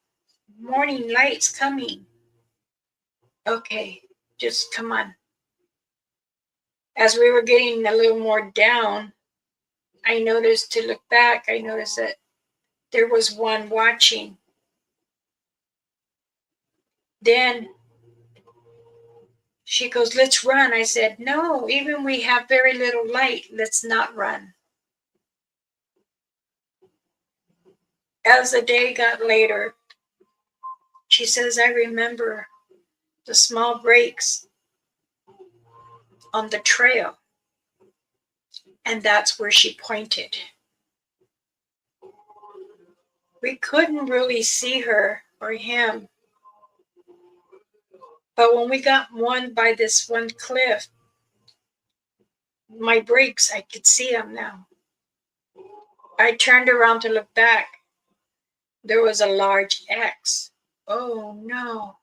morning light's coming." Okay, just come on. As we were getting a little more down, I noticed to look back, I noticed that there was one watching. Then she goes, "Let's run." I said, "No, even we have very little light, let's not run." As the day got later, she says, "I remember the small breaks on the trail." And that's where she pointed. We couldn't really see her or him. But when we got one by this one cliff, my breaks, I could see them now. I turned around to look back. There was a large X. Oh no.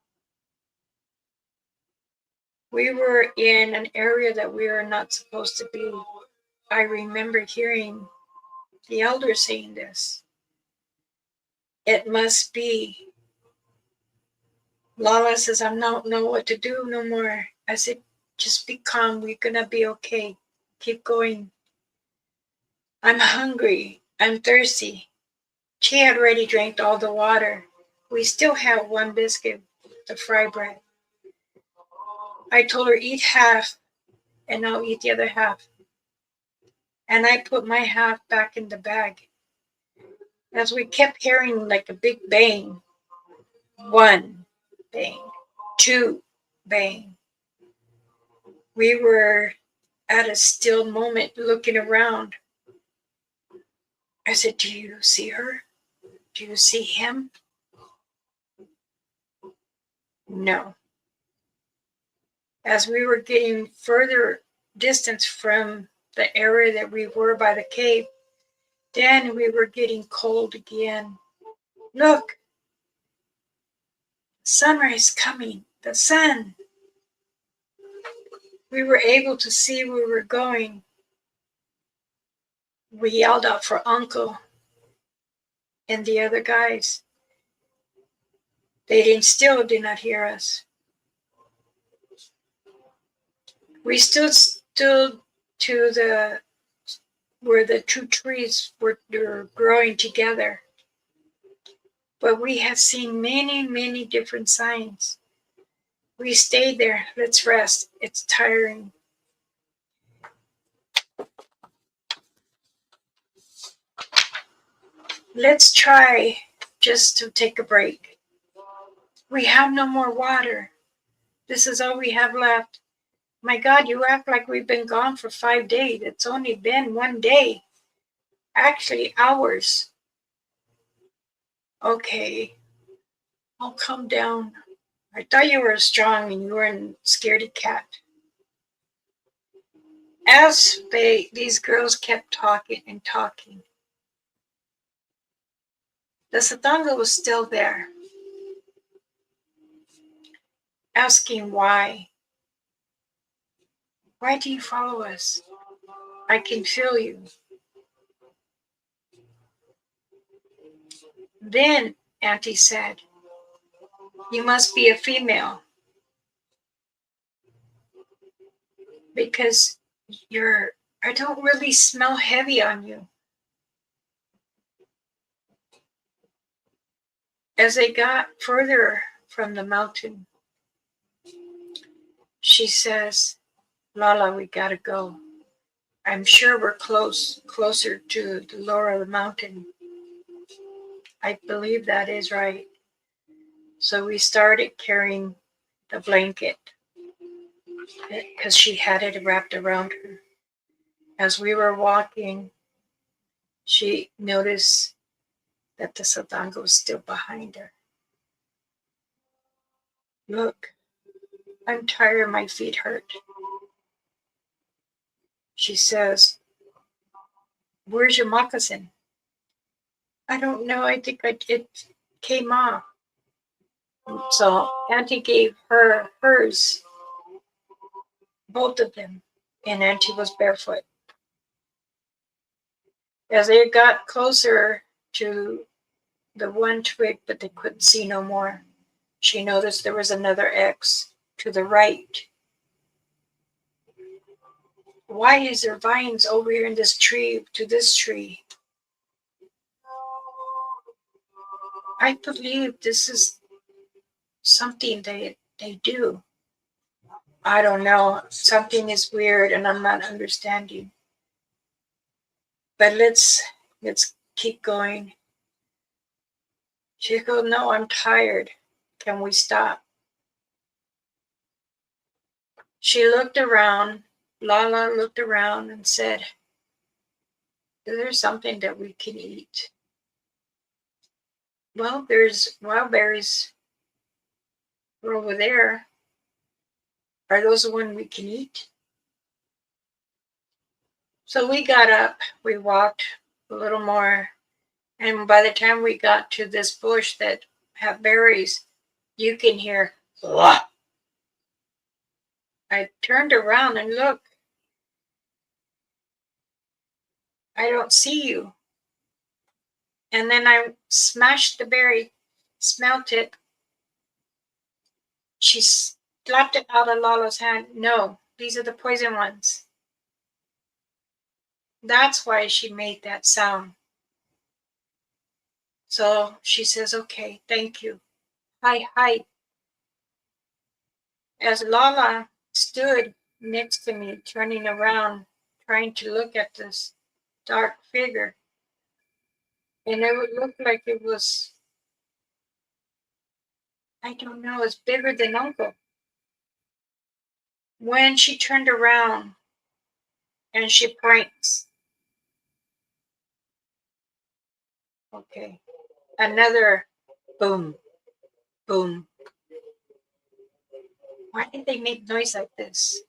We were in an area that we were not supposed to be. I remember hearing the elder saying this. It must be. Lala says, "I don't know what to do no more." I said, "Just be calm. We're going to be okay. Keep going. I'm hungry. I'm thirsty." She had already drank all the water. We still have one biscuit, the fry bread. I told her, "Eat half, and I'll eat the other half." And I put my half back in the bag. As we kept hearing like a big bang, one bang, two bang. We were at a still moment looking around. I said, "Do you see her? Do you see him?" No. As we were getting further distance from the area that we were by the cave, then we were getting cold again. "Look, sunrise coming, the sun." We were able to see where we were going. We yelled out for Uncle and the other guys. They still did not hear us. We stood to where the two trees were growing together. But we have seen many, many different signs. We stayed there. Let's rest. It's tiring. Let's try just to take a break. We have no more water. This is all we have left. My God, you act like we've been gone for 5 days. It's only been 1 day. Actually, hours. Okay, I'll come down. I thought you were strong and you were a scaredy cat. As these girls kept talking and talking, the Satanga was still there, asking why. "Why do you follow us? I can feel you. Then Auntie said, you must be a female because I don't really smell heavy on you. As they got further from the mountain, she says, Lala, we gotta go. I'm sure we're closer to the lower of the mountain. I believe that is right. So we started carrying the blanket because she had it wrapped around her. As we were walking, she noticed that the satango was still behind her. Look, I'm tired, my feet hurt. She says, where's your moccasin? I don't know, I think it came off. So Auntie gave her hers, both of them, and Auntie was barefoot. As they got closer to the one twig, but they couldn't see no more, she noticed there was another X to the right. Why is there vines over here in this tree to this tree? I believe this is something they do. I don't know. Something is weird and I'm not understanding. But let's keep going. She goes, no, I'm tired. Can we stop? She looked around. Lala looked around and said, is there something that we can eat? Well, there's wild berries over there. Are those the ones we can eat? So we got up, we walked a little more, and by the time we got to this bush that have berries, you can hear, "Wah." I turned around and looked. I don't see you. And then I smashed the berry, smelt it. She slapped it out of Lala's hand. No, these are the poison ones. That's why she made that sound. So she says, okay, thank you. Hi, hi. As Lala stood next to me, turning around, trying to look at this dark figure, and it would look like it was, I don't know, it's bigger than Uncle. When she turned around and she points, okay, another boom, boom. Why did they make noise like this?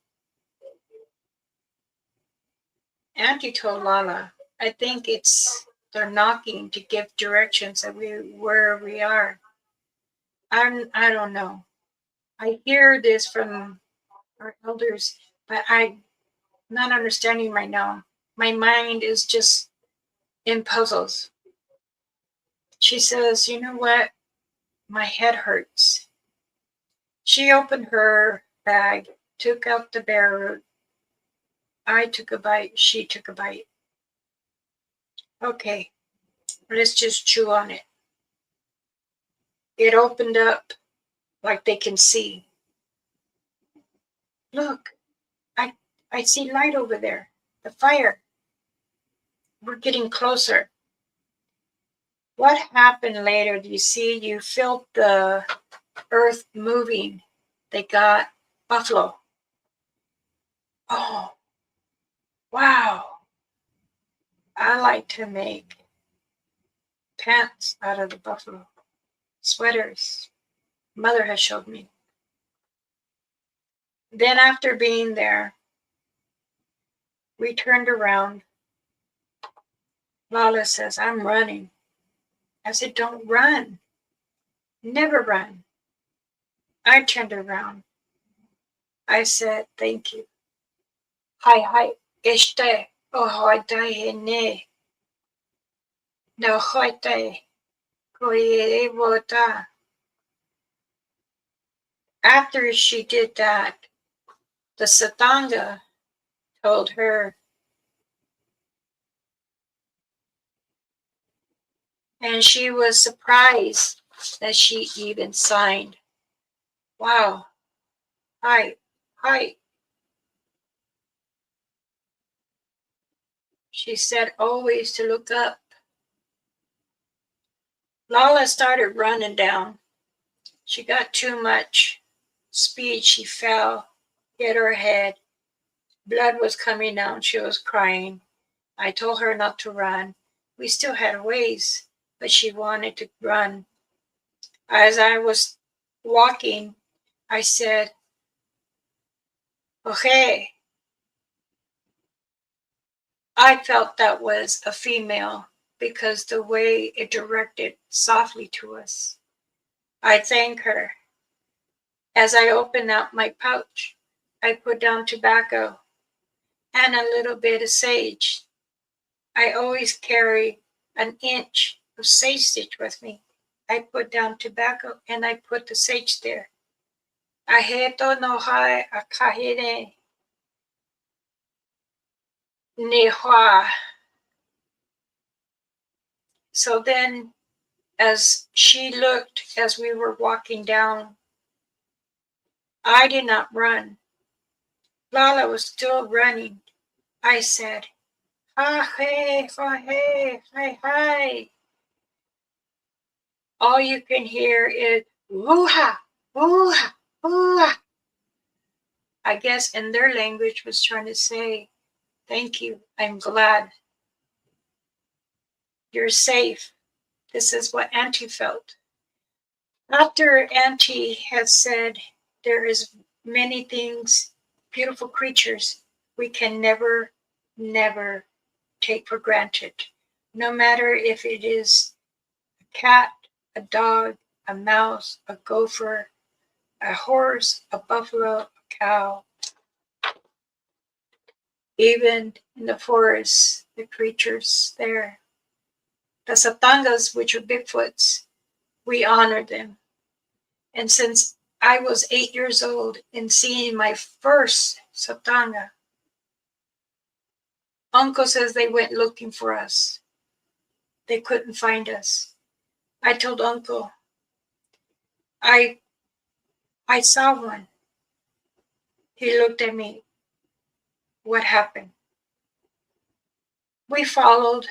Auntie told Lala, I think they're knocking to give directions that where we are. I don't know. I hear this from our elders, but I'm not understanding right now. My mind is just in puzzles. She says, you know what? My head hurts. She opened her bag, took out the bear root. I took a bite. She took a bite. Okay, let's just chew on it. It opened up like they can see. Look, I see light over there. The fire. We're getting closer. What happened later? Do you see? You felt the earth moving. They got buffalo. Oh, wow. I like to make pants out of the buffalo. Sweaters. Mother has showed me. Then after being there, we turned around. Lala says, I'm running. I said, don't run. Never run. I turned around. I said, thank you. Hi, hi. O hoitai ne. No hoitai. Koye vota. After she did that, the Satanga told her, and she was surprised that she even signed. Wow. Hi. Hi. She said always to look up. Lala started running down. She got too much speed. She fell, hit her head. Blood was coming down. She was crying. I told her not to run. We still had a ways, but she wanted to run. As I was walking, I said, okay. I felt that was a female because the way it directed softly to us. I thank her. As I opened out my pouch, I put down tobacco and a little bit of sage. I always carry an inch of sage stick with me. I put down tobacco and I put the sage there. Aheto no hai akahine ni hua. So then, as she looked as we were walking down, I did not run. Lala was still running. I said, ha hey, ha hey, hi hi. All you can hear is woo-ha, woo-ha, woo-ha. I guess in their language was trying to say, thank you, I'm glad. You're safe. This is what Auntie felt. After Auntie had said there is many things, beautiful creatures, we can never, never take for granted. No matter if it is a cat, a dog, a mouse, a gopher, a horse, a buffalo, a cow. Even in the forest, the creatures there. The Satangas, which are Bigfoots, we honor them. And since I was 8 years old and seeing my first Satanga, Uncle says they went looking for us. They couldn't find us. I told Uncle, I saw one. He looked at me. What happened? We followed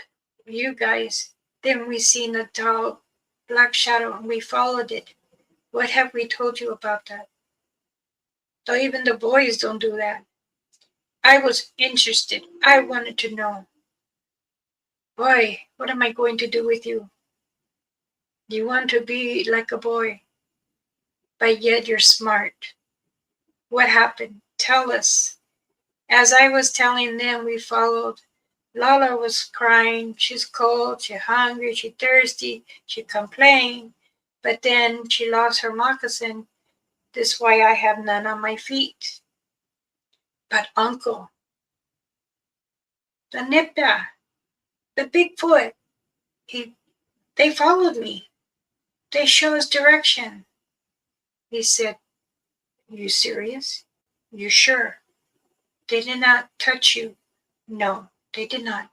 you guys. Then we seen a tall black shadow and we followed it. What have we told you about that? Though even the boys don't do that. I was interested. I wanted to know. Boy, what am I going to do with you? You want to be like a boy, but yet you're smart. What happened? Tell us. As I was telling them, we followed. Lala was crying. She's cold, she's hungry, she's thirsty, she complained. But then she lost her moccasin. This is why I have none on my feet. But Uncle, the Nipta, the Bigfoot, they followed me. They show us direction. He said, you serious? You sure? They did not touch you? No, they did not.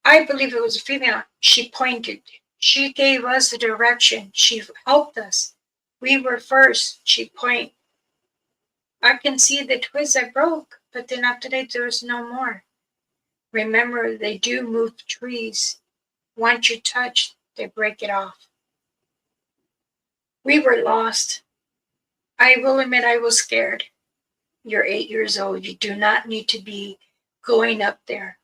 I believe it was a female. She pointed. She gave us the direction. She helped us. We were first. She pointed. I can see the twigs I broke, but then after that there was no more. Remember, they do move trees. Once you touch, they break it off. We were lost. I will admit I was scared. You're 8 years old. You do not need to be going up there.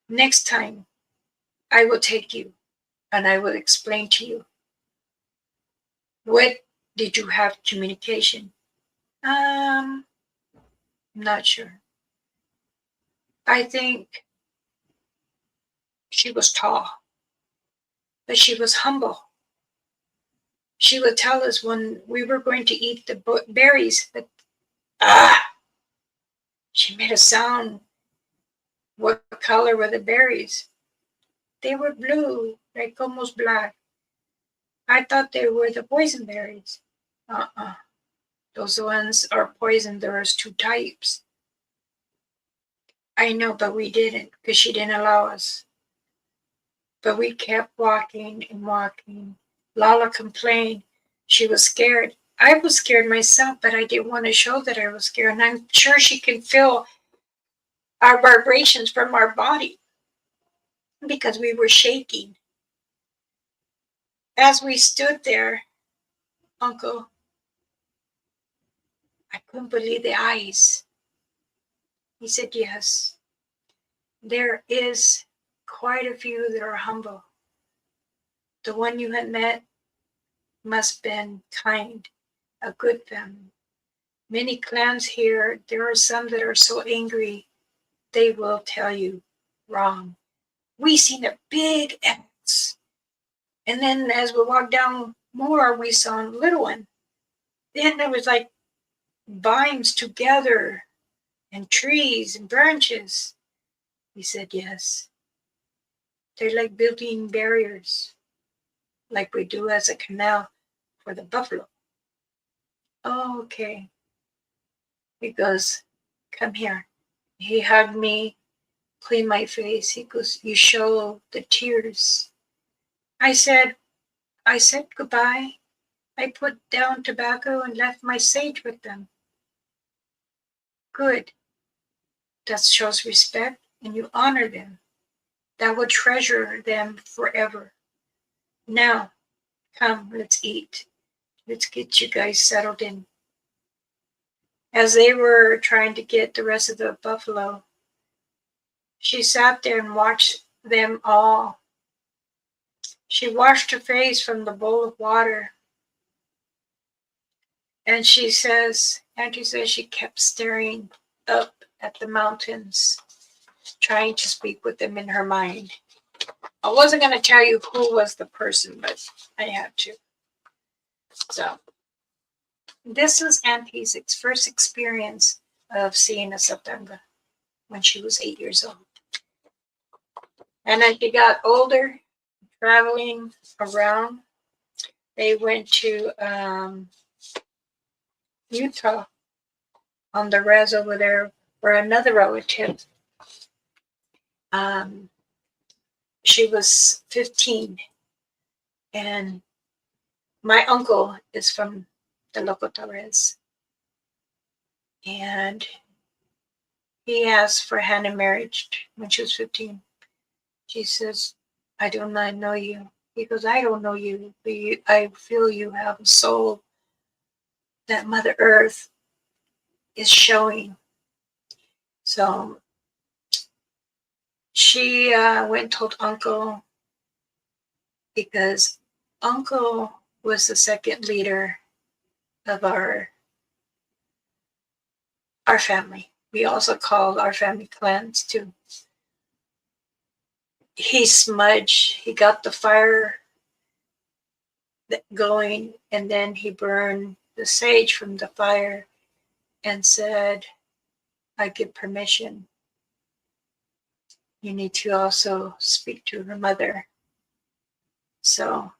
Next time, I will take you and I will explain to you. What did you have communication? I'm not sure. I think she was tall, but she was humble. She would tell us when we were going to eat the berries, but She made a sound. What color were the berries? They were blue, like almost black. I thought they were the poison berries. Uh-uh. Those ones are poison. There's two types. I know, but we didn't, because she didn't allow us. But we kept walking and walking. Lala complained. She was scared. I was scared myself, but I didn't want to show that I was scared. And I'm sure she can feel our vibrations from our body because we were shaking. As we stood there, Uncle, I couldn't believe the eyes. He said, yes, there is quite a few that are humble. The one you had met must have been kind, a good family. Many clans here, there are some that are so angry, they will tell you wrong. We seen a big X. And then as we walked down more, we saw a little one. Then there was like vines together and trees and branches. He said, yes. They're like building barriers, like we do as a canal for the buffalo. Oh, okay. He goes, come here. He hugged me, cleaned my face. He goes, you show the tears. I said goodbye. I put down tobacco and left my sage with them. Good. That shows respect and you honor them. That will treasure them forever. Now, come, let's eat. Let's get you guys settled in. As they were trying to get the rest of the buffalo, she sat there and watched them all. She washed her face from the bowl of water. And she says, Auntie says she kept staring up at the mountains, trying to speak with them in her mind. I wasn't going to tell you who was the person, but I had to. So, this is Auntie's first experience of seeing a CI'TANYA when she was 8 years old. And as she got older, traveling around, they went to Utah on the res over there where another relative, she was 15, and my uncle is from the Lakota res, and he asked for hand in marriage when she was 15. She says, I do not know you. He goes, I don't know you, but I feel you have a soul that Mother Earth is showing. So she went and told Uncle, because Uncle was the second leader of our family. We also called our family clans too. He smudged, he got the fire going, and then he burned the sage from the fire and said, I give permission. You need to also speak to her mother. So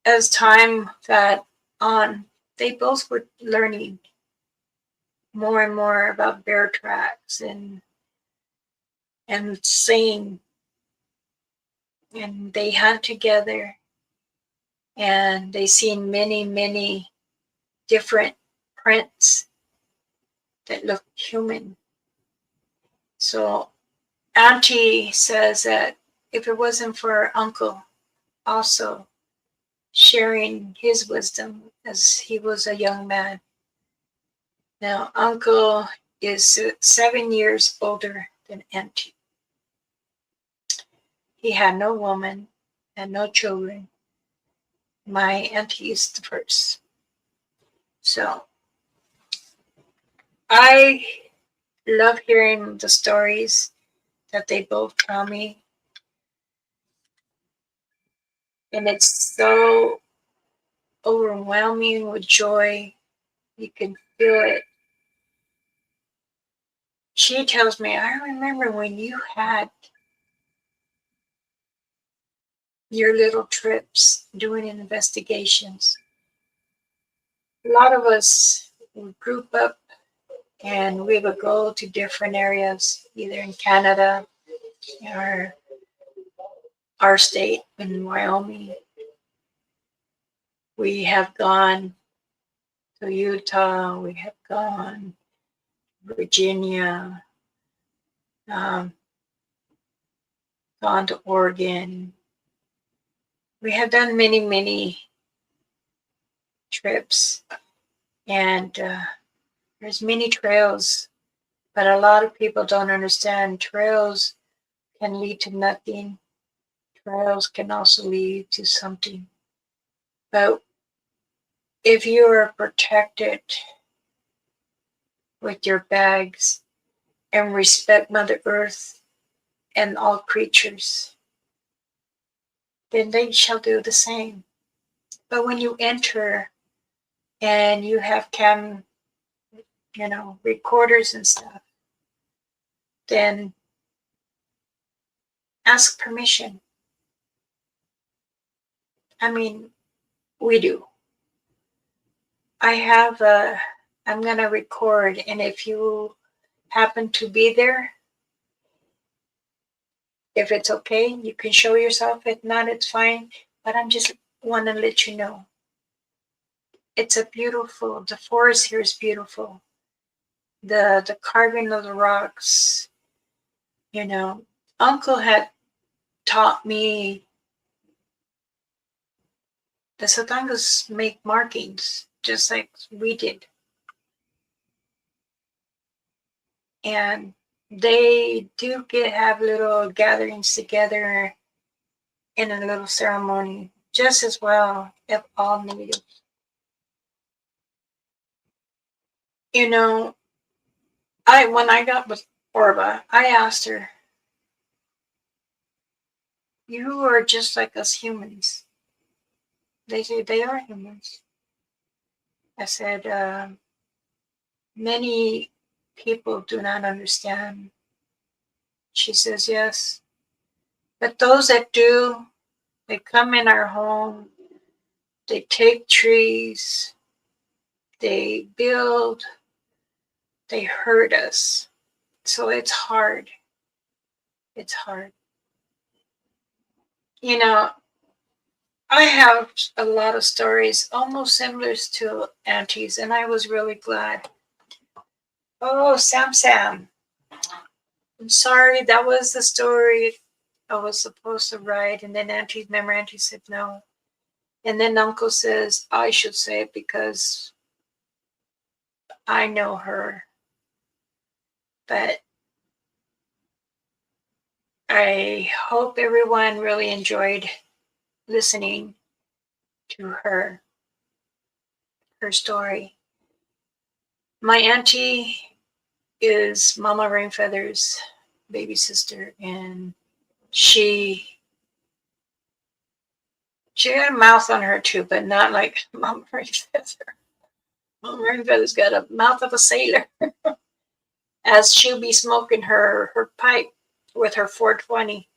as time got on, they both were learning more and more about bear tracks and seeing, and they hunt together, and they seen many different prints that look human. So Auntie says that if it wasn't for her uncle also sharing his wisdom as he was a young man. Now, Uncle is 7 years older than Auntie. He had no woman and no children. My Auntie is the first. So I love hearing the stories that they both tell me. And it's so overwhelming with joy. You can feel it. she tells me, I remember when you had your little trips doing investigations. A lot of us would group up and we would go to different areas, either in Canada or our state in Wyoming. We have gone to Utah, we have gone Virginia, gone to Oregon. We have done many, many trips, and there's many trails, but a lot of people don't understand trails can lead to nothing. Trails can also lead to something. But if you are protected with your bags and respect Mother Earth and all creatures, then they shall do the same. But when you enter and you have recorders and stuff, then ask permission. I mean, we do. I'm going to record, and if you happen to be there, if it's okay, you can show yourself. If not, it's fine. But I'm just want to let you know. The forest here is beautiful. The carving of the rocks, Uncle had taught me the Satangas make markings just like we did. And they do have little gatherings together in a little ceremony, just as well if all needed. When I got with Orba, I asked her, you are just like us humans. They say they are humans. I said, many people do not understand. She says, yes. But those that do, they come in our home, they take trees, they build, they hurt us. So it's hard. It's hard. I have a lot of stories, almost similar to Auntie's, and I was really glad. Oh, Sam. I'm sorry, that was the story I was supposed to write, and then Auntie said no. And then Uncle says, I should say it because I know her. But I hope everyone really enjoyed listening to her story. My auntie is Mama Rainfeather's baby sister, and she had a mouth on her too, but not like Mama Rainfeather. Mama Rainfeather's got a mouth of a sailor. As she'll be smoking her pipe with her 420.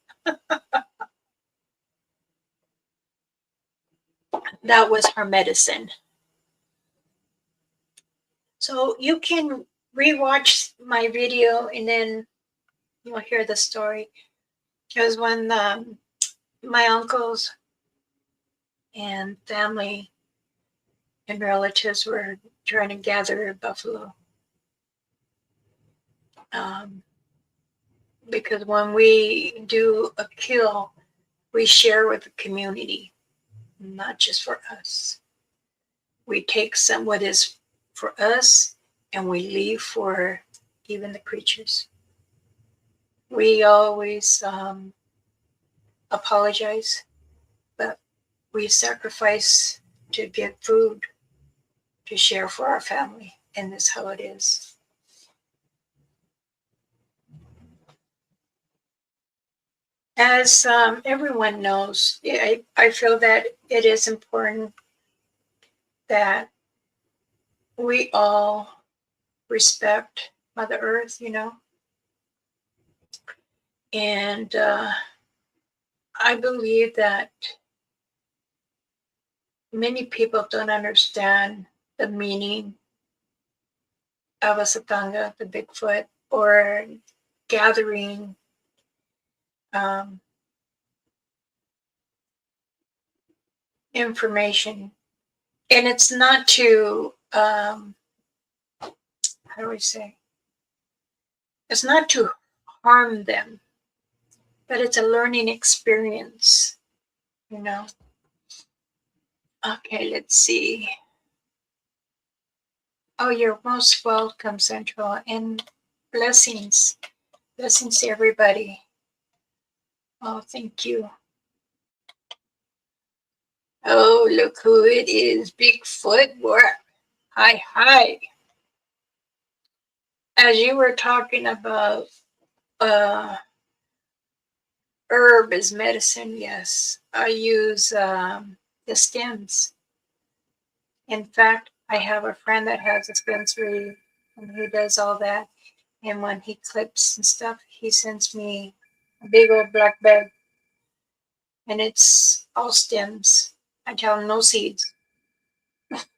That was her medicine. So you can rewatch my video and then you'll hear the story. Because when my uncles and family and relatives were trying to gather buffalo, because when we do a kill, we share with the community, not just for us. We take what is for us and we leave for even the creatures. We always apologize, but we sacrifice to get food to share for our family, and that's how it is. As everyone knows, I feel that it is important that we all respect Mother Earth, And I believe that many people don't understand the meaning of a Satanga, the Bigfoot, or gathering information. And it's not to, how do we say? It's not to harm them, but it's a learning experience, you know? Okay, let's see. Oh, you're most welcome, Central, and blessings. Blessings to everybody. Oh, thank you. Oh, look who it is. Bigfoot. Hi, hi. As you were talking about herb as medicine, yes. I use the stems. In fact, I have a friend that has a dispensary and he does all that. And when he clips and stuff, he sends me a big old black bag. And it's all stems. I tell him no seeds.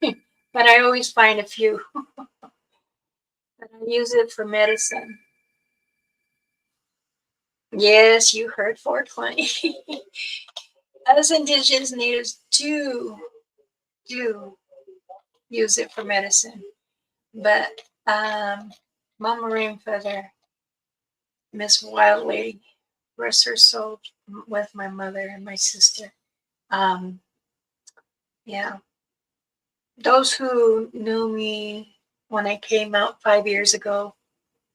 But I always find a few. But I use it for medicine. Yes, you heard 420. Us indigenous natives do use it for medicine. But Mama Rain Feather, Miss Wild Lady, rest her soul with my mother and my sister. Yeah. Those who knew me when I came out 5 years ago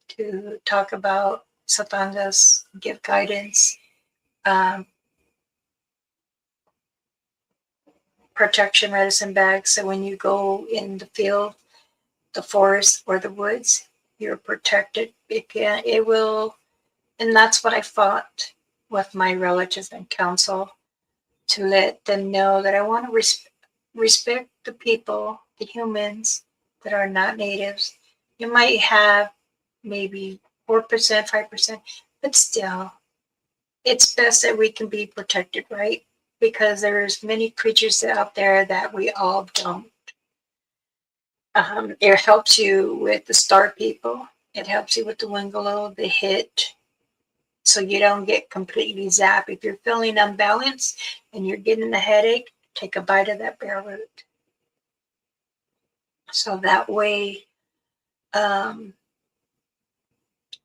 to talk about Satangas, give guidance, protection medicine bags. So when you go in the field, the forest, or the woods, you're protected. It will, and that's what I fought with my relatives and council to let them know that I want to respect the people, the humans that are not natives. You might have maybe 4%, 5%, but still, it's best that we can be protected, right? Because there's many creatures out there that we all don't. It helps you with the star people. It helps you with the Wingalo, the hit, so you don't get completely zapped. If you're feeling unbalanced and you're getting a headache, take a bite of that bear root. So that way,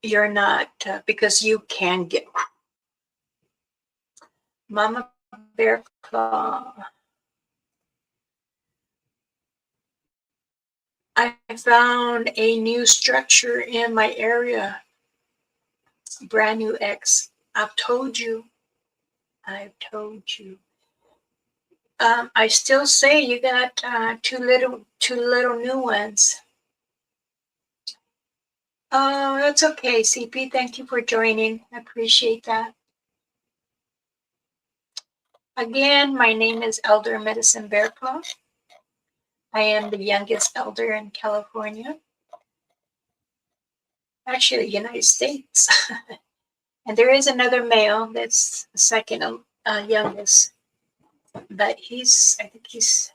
you're not, because you can get Mama Bear Claw. I found a new structure in my area, brand new X. I've told you. I still say you got two little new ones. Oh, that's okay, CP. Thank you for joining. I appreciate that. Again, my name is Elder Medicine Bearclaw. I am the youngest elder in California, actually the United States. And there is another male that's the second youngest, but I think he's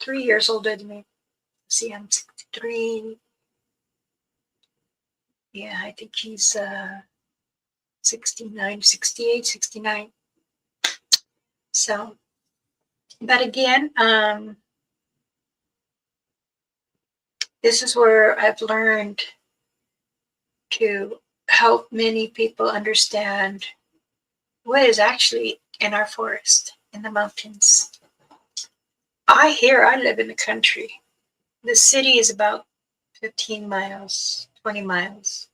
3 years older than me. See, I'm 63. Yeah, I think he's 69, 68, 69. So, but again, this is where I've learned to help many people understand what is actually in our forest, in the mountains. I live in the country. The city is about 15 miles, 20 miles.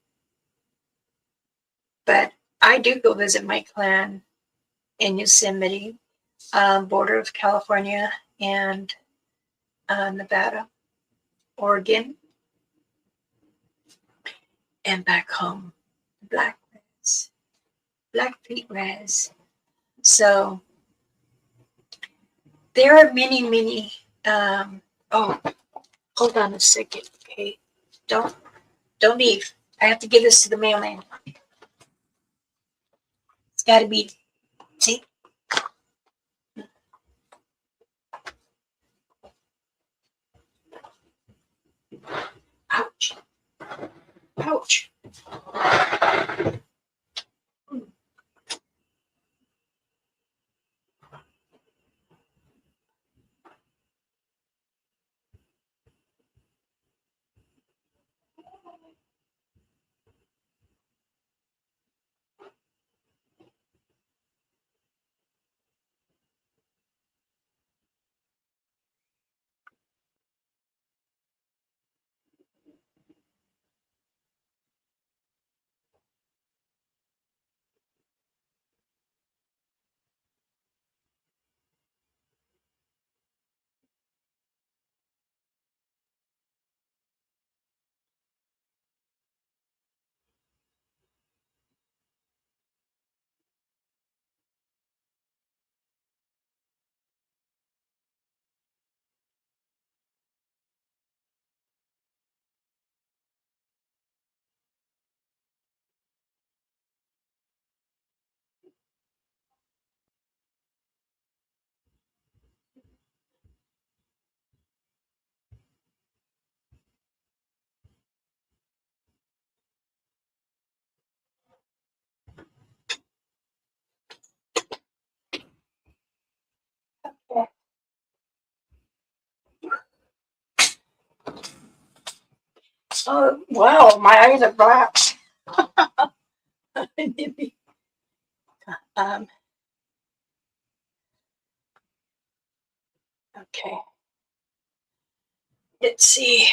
But I do go visit my clan in Yosemite, border of California and Nevada, Oregon, and back home, Blackfeet Res. So there are many. Oh, hold on a second, okay? Don't leave. I have to give this to the mailman. It's got to be, see? Ouch. Ouch. Oh, wow, my eyes are black. Okay. Let's see.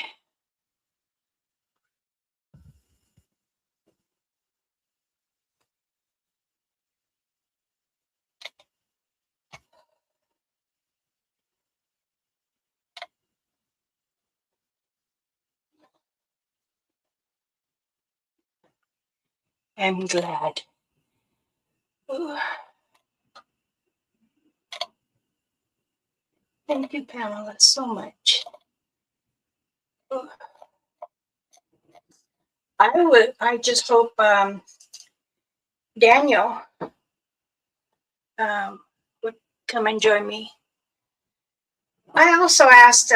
I'm glad. Ooh. Thank you, Pamela, so much. Ooh. I just hope Daniel would come and join me. I also asked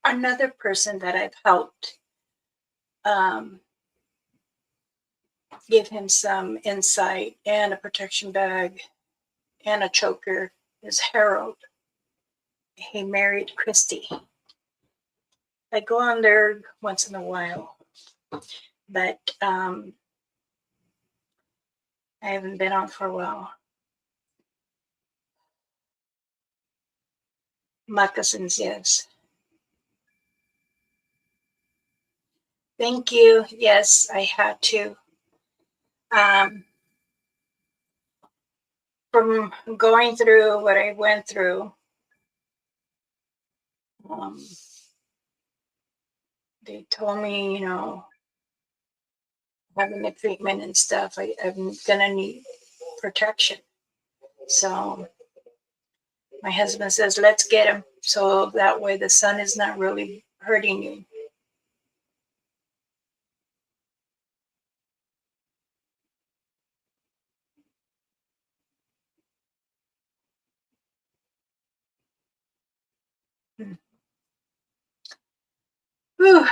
another person that I've helped give him some insight and a protection bag and a choker is Harold. He married Christy. I go on there once in a while, but I haven't been on for a while. Moccasins, yes. Thank you. Yes, I had to. From going through what I went through, they told me, having the treatment and stuff, I'm gonna need protection. So my husband says, let's get him so that way the sun is not really hurting you. Whew.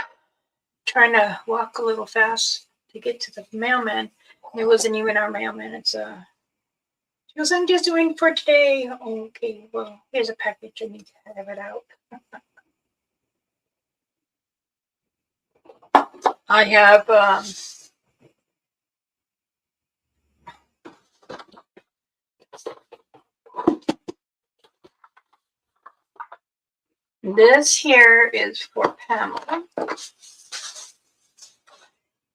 Trying to walk a little fast to get to the mailman. It wasn't even our mailman. It's she goes, I'm just doing for today. Okay, well, here's a package. I need to have it out. I have this here is for Pamela.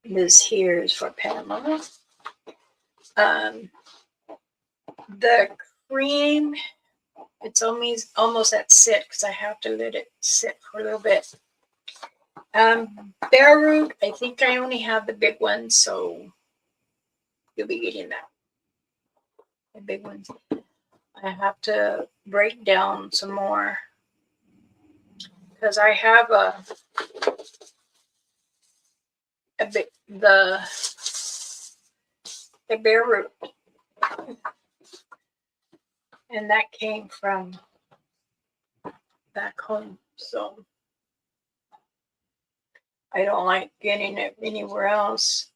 This here is for Pamela. The cream, it's almost at sit because I have to let it sit for a little bit. Bare root, I think I only have the big ones, so you'll be getting that. The big ones. I have to break down some more because I have a bit the the bare root. And that came from back home. So I don't like getting it anywhere else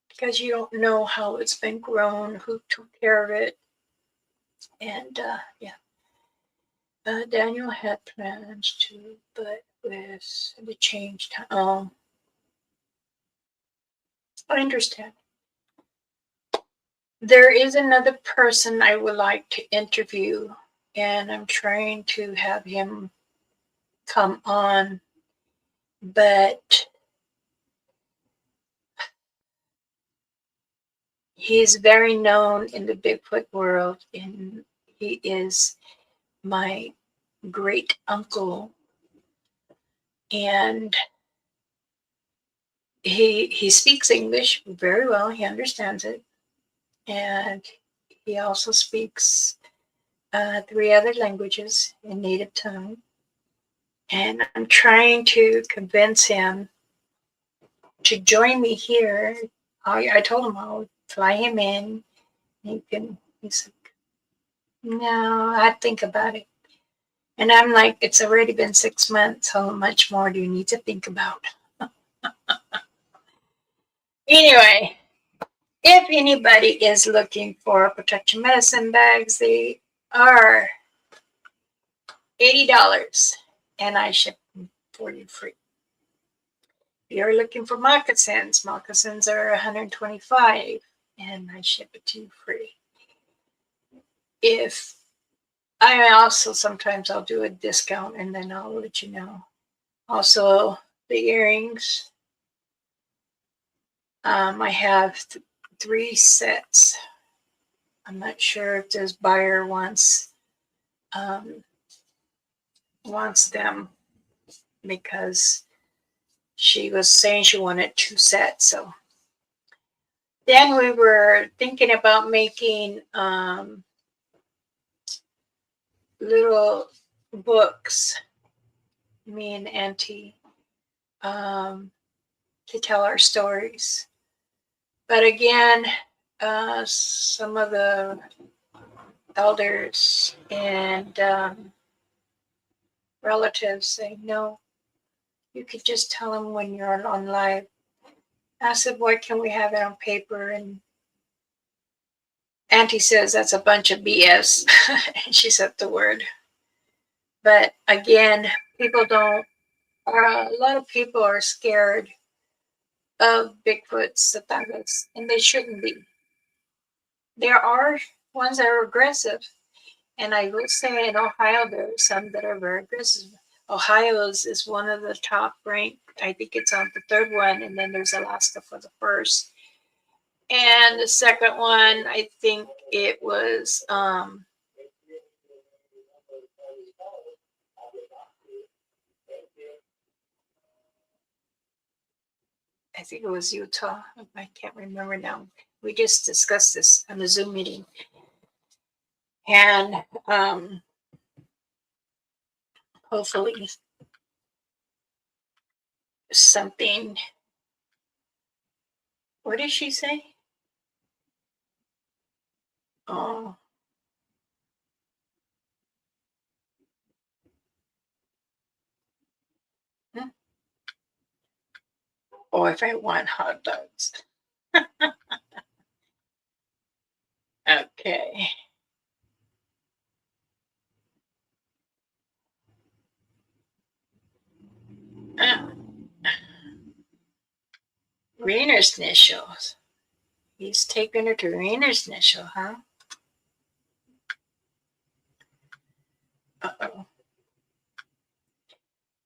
because you don't know how it's been grown, who took care of it. And yeah. Daniel had plans to, but with the change time. I understand. There is another person I would like to interview, and I'm trying to have him come on, but he's very known in the Bigfoot world, and he is my great uncle, and he speaks English very well. He understands it, and he also speaks 3 other languages in native tongue. And I'm trying to convince him to join me here. I told him I'll fly him in. He's like, no, I'd think about it. And I'm like, it's already been 6 months. How much more do you need to think about? Anyway, if anybody is looking for protection medicine bags, they are $80 and I ship them for you free. If you're looking for moccasins are $125 and I ship it to you free. If I also sometimes I'll do a discount and then I'll let you know. Also, the earrings. I have 3 sets. I'm not sure if this buyer wants them because she was saying she wanted 2 sets. So then we were thinking about making little books, me and Auntie, to tell our stories. But again, some of the elders and relatives say, no, you could just tell them when you're on live. I said, why can't we have it on paper? And Auntie says that's a bunch of BS. And she said the word. But again, people don't, a lot of people are scared of Bigfoots, the Tagas, and they shouldn't be. There are ones that are aggressive. And I will say in Ohio, there are some that are very aggressive. Ohio is one of the top ranked. I think it's on the 3rd one, and then there's Alaska for the 1st. And the 2nd one, I think it was Utah. I can't remember now. We just discussed this on the Zoom meeting. And hopefully something. What did she say? Oh. Or if I want hot dogs. Okay. Rainer's initials. He's taking her to Rainer's initial, huh? Uh-oh.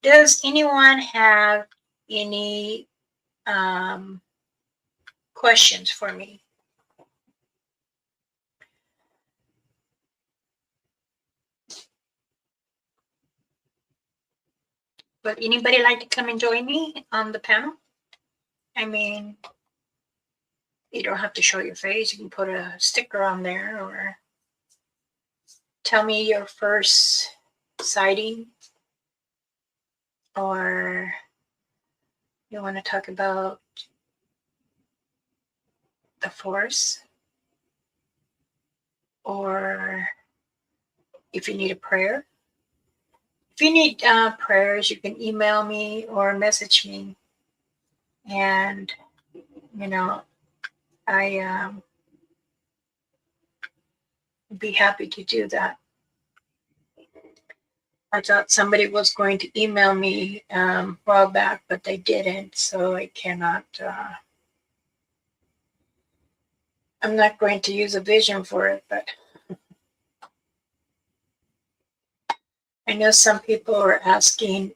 Does anyone have any questions for me? Would anybody like to come and join me on the panel? I mean, you don't have to show your face. You can put a sticker on there or tell me your first sighting, or you want to talk about the force, or if you need a prayer. If you need prayers, you can email me or message me, and I would be happy to do that. I thought somebody was going to email me a while back, but they didn't, so I cannot. I'm not going to use a vision for it, but I know some people are asking,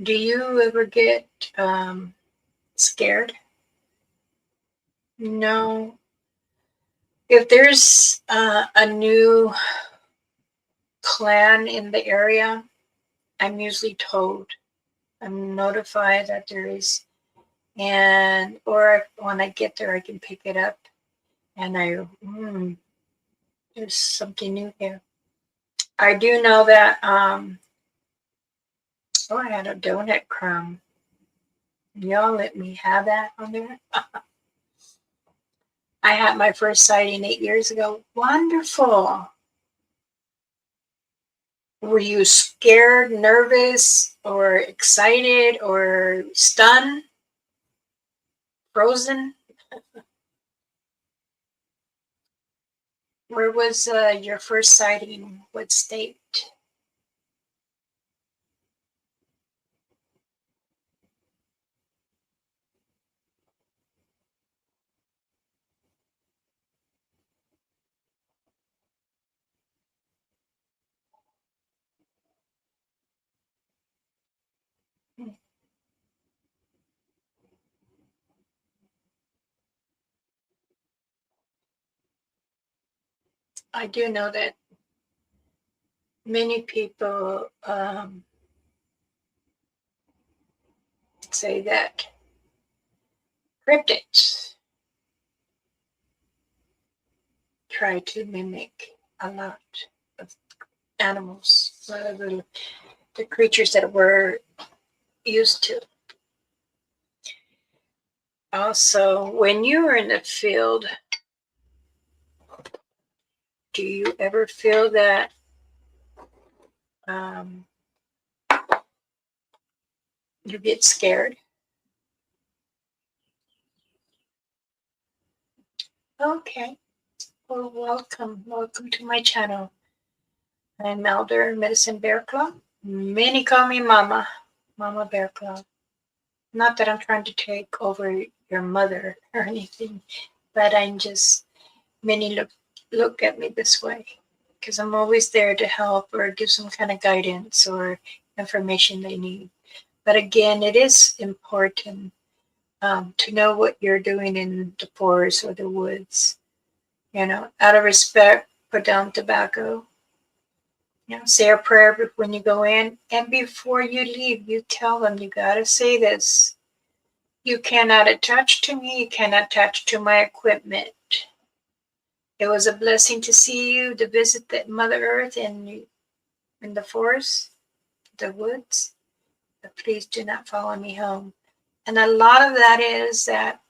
do you ever get scared? No. If there's a new clan in the area, I'm usually told. I'm notified that there is, or when I get there, I can pick it up, and there's something new here. I do know that. I had a donut crumb. Y'all let me have that on there. I had my first sighting 8 years ago. Wonderful. Were you scared, nervous, or excited, or stunned? Frozen? Where was your first sighting? What state? I do know that many people say that cryptids try to mimic a lot of animals, the creatures that we're used to. Also, when you are in the field, do you ever feel that you get scared? Okay. Well, welcome to my channel. I'm Elder Medicine Bear Claw. Many call me Mama Bear Claw. Not that I'm trying to take over your mother or anything, but many look at me this way because I'm always there to help or give some kind of guidance or information they need. But again, it is important to know what you're doing in the forest or the woods. Out of respect, put down tobacco. Say a prayer when you go in, and before you leave, you tell them, you gotta say this: you cannot attach to me, you cannot attach to my equipment. It was a blessing to see you, to visit the Mother Earth in the forest, the woods, but please do not follow me home. And a lot of that is that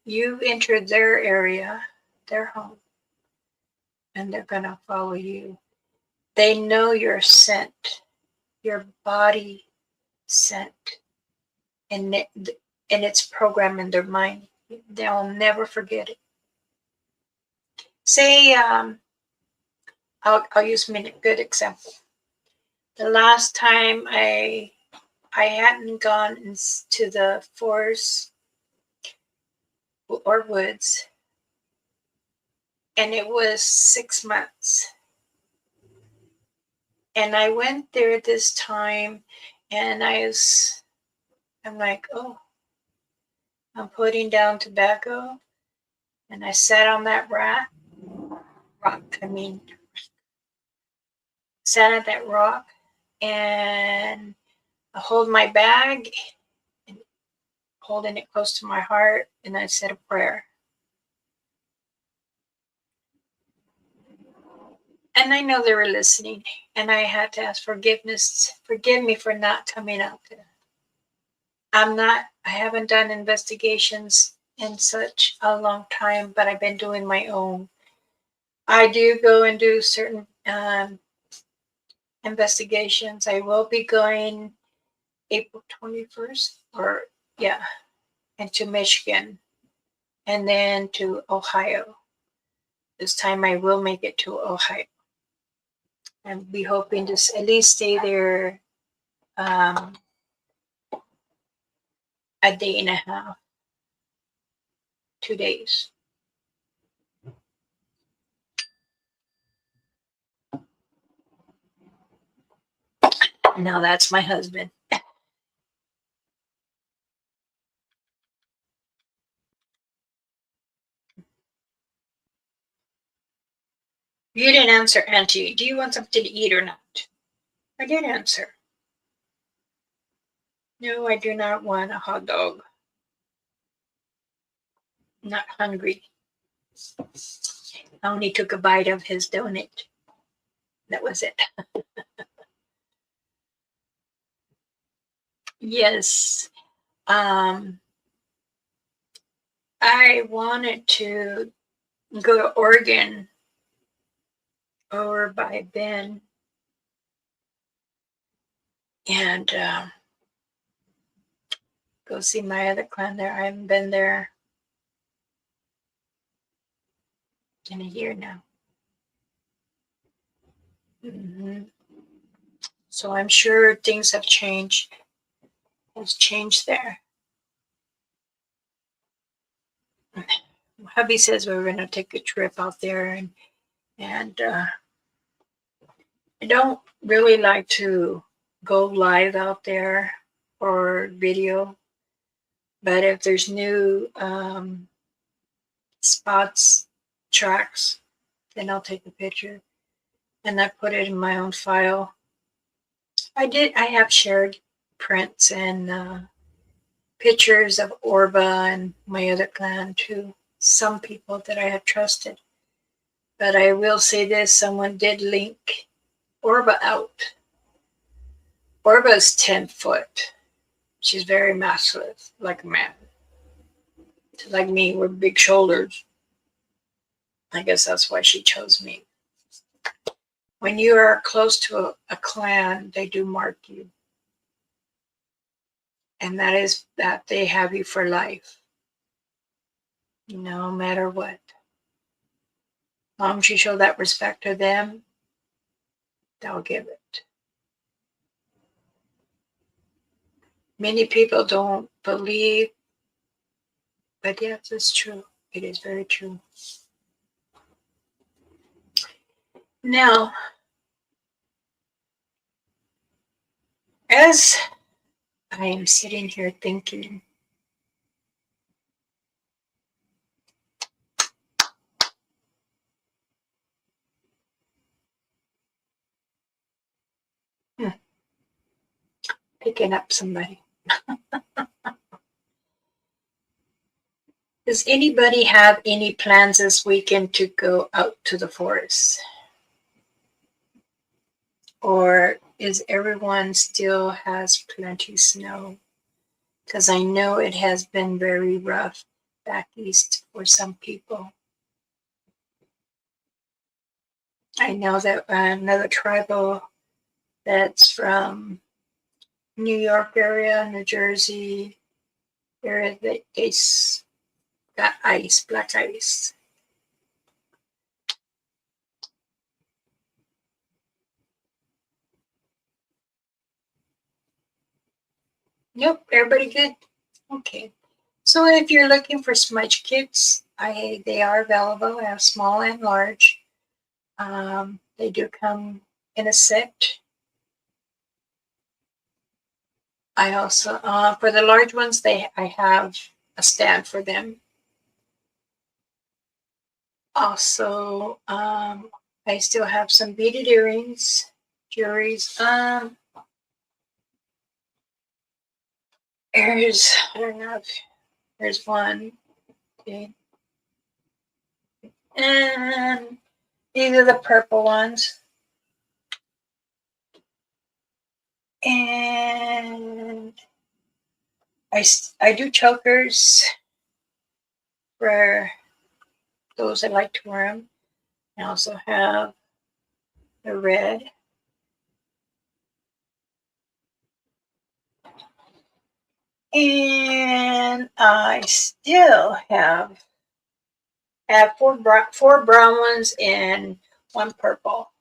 you've entered their area, their home, and they're going to follow you. They know your scent, your body scent, and it's programmed in their mind. They'll never forget it. Say, I'll use a good example. The last time I hadn't gone into the forest or woods, and it was 6 months. And I went there this time, and I'm like, oh, I'm putting down tobacco, and I sat on that sat at that rock, and I hold my bag, and holding it close to my heart, and I said a prayer. And I know they were listening, and I had to ask forgiveness. Forgive me for not coming out there. I'm not I haven't done investigations in such a long time, but I've been doing my own. I do go and do certain investigations. I will be going April 21st, or yeah, into Michigan and then to Ohio. This time I will make it to Ohio. And be hoping to at least stay there a day and a half, 2 days. Now that's my husband. You didn't answer, Auntie. Do you want something to eat or not? I did answer. No, I do not want a hot dog. I'm not hungry. I only took a bite of his donut. That was it. Yes. I wanted to go to Oregon over by Bend and go see my other clan there. I haven't been there in a year now. So I'm sure things have changed. Has changed there. Hubby says we're going to take a trip out there, and I don't really like to go live out there or video, but if there's new spots, tracks, then I'll take a picture and I put it in my own file. I have shared prints and pictures of Orba and my other clan to some people that I have trusted. But I will say this, someone did link Orba out. Orba's 10 foot. She's very masculine, like a man. Like me, with big shoulders. I guess that's why she chose me. When you are close to a clan, they do mark you. And that is that they have you for life. No matter what. As long as you show that respect to them, they'll give it. Many people don't believe, but yes, it's true. It is very true. Now, as I am sitting here thinking, picking up somebody. Does anybody have any plans this weekend to go out to the forest? Or is everyone still has plenty snow? Because I know it has been very rough back east for some people. I know that another tribal that's from New York area, New Jersey area, they got ice, black ice. Nope, everybody good? Okay. So if you're looking for smudge kits, they are available. I have small and large. They do come in a set. I also, for the large ones, I have a stand for them. Also, I still have some beaded earrings, jewelries. There's, I don't know if there's one. Okay. And these are the purple ones. And I do chokers for those that like to wear them. I also have the red. And I still have four brown ones and one purple.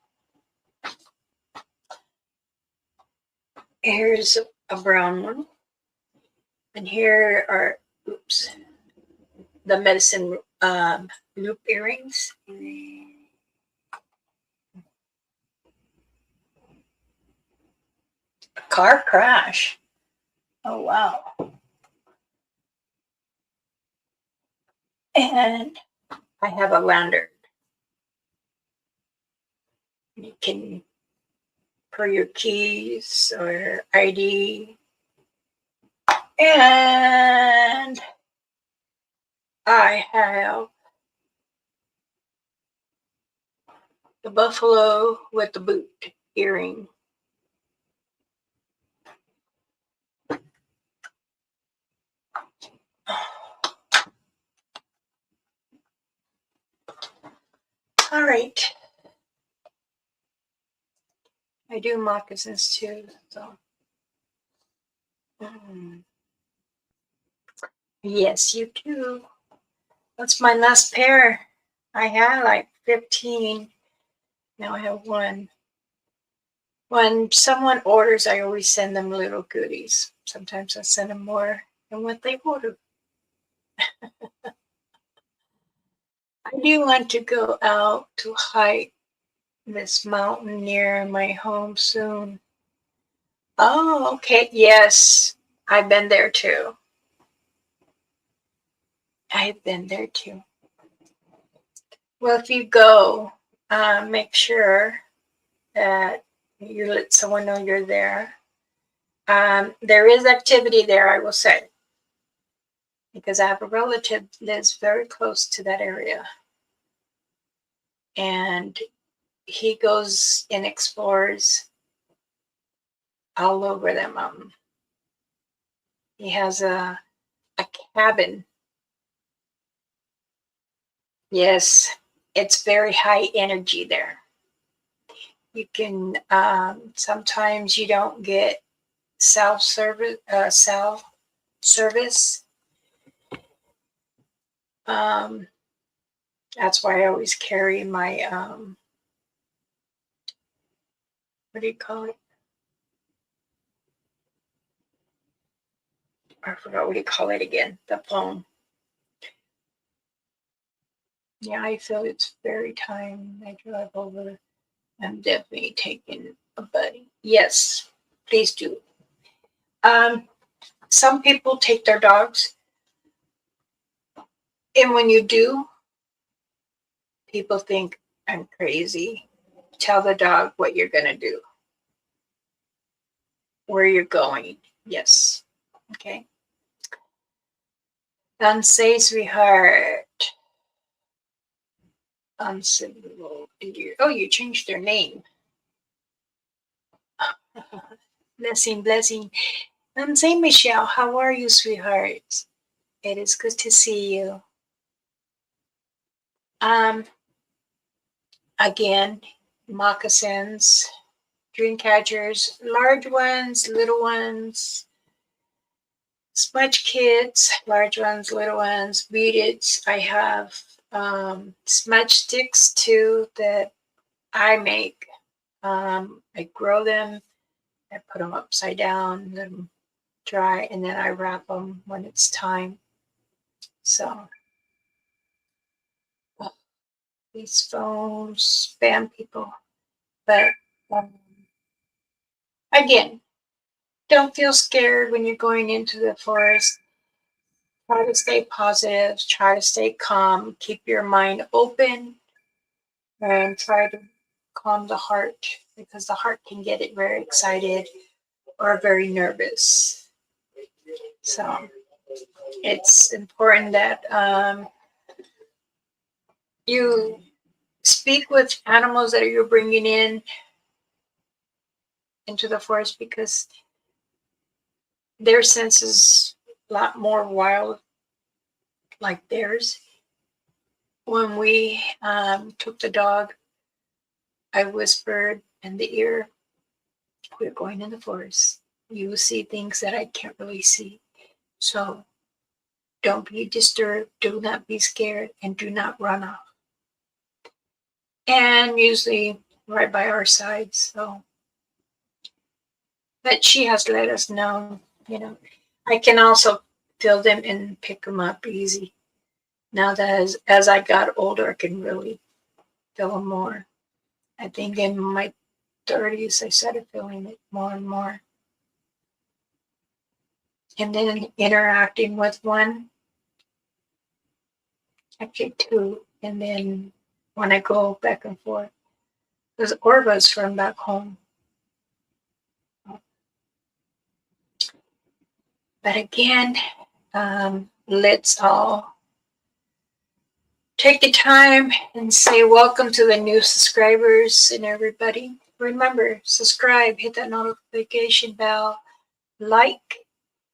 Here's a brown one. And here are, oops, the medicine loop earrings. A car crash. Oh, wow. And I have a lantern. You can for your keys or ID. And I have the buffalo with the boot earring. All right. I do moccasins too, so. Yes, you do. That's my last pair. I had like 15. Now I have one. When someone orders, I always send them little goodies. Sometimes I send them more than what they order. I do want to go out to hike this mountain near my home soon. Oh, okay. Yes, I've been there too. I've been there too. Well, if you go, make sure that you let someone know you're there. There is activity there, I will say, because I have a relative that lives very close to that area. And he goes and explores all over that mountain. He has a cabin. Yes, it's very high energy there. You can sometimes you don't get cell service. That's why I always carry my what do you call it? I forgot what you call it again. The phone. Yeah, I feel it's very time I drive over. I'm definitely taking a buddy. Yes, please do. Some people take their dogs, and when you do, people think I'm crazy. Tell the dog what you're gonna do, where you're going. Yes. Okay. Tansy, sweetheart. Uncivil. Oh, you changed their name. Blessing, blessing. Tansy, Michelle, how are you, sweetheart? It is good to see you. Again, moccasins, dream catchers, large ones, little ones, smudge kits, large ones, little ones, beaded. I have smudge sticks too that I make. I grow them, I put them upside down, let them dry, and then I wrap them when it's time. So these phones spam people, but again, don't feel scared when you're going into the forest. Try to stay positive, try to stay calm, keep your mind open, and try to calm the heart because the heart can get it very excited or very nervous. So it's important that you speak with animals that you're bringing in into the forest because their senses lot more wild like theirs. When we took the dog, I whispered in the ear, we're going in the forest. You will see things that I can't really see. So don't be disturbed, do not be scared, and do not run off. And usually right by our side. So, but she has let us know, you know, I can also feel them and pick them up easy. Now that as I got older, I can really feel them more. I think in my 30s, I started feeling it more and more. And then interacting with one, actually two, and then when I go back and forth, because Orva's from back home. But again, let's all take the time and say welcome to the new subscribers and everybody. Remember, subscribe, hit that notification bell, like.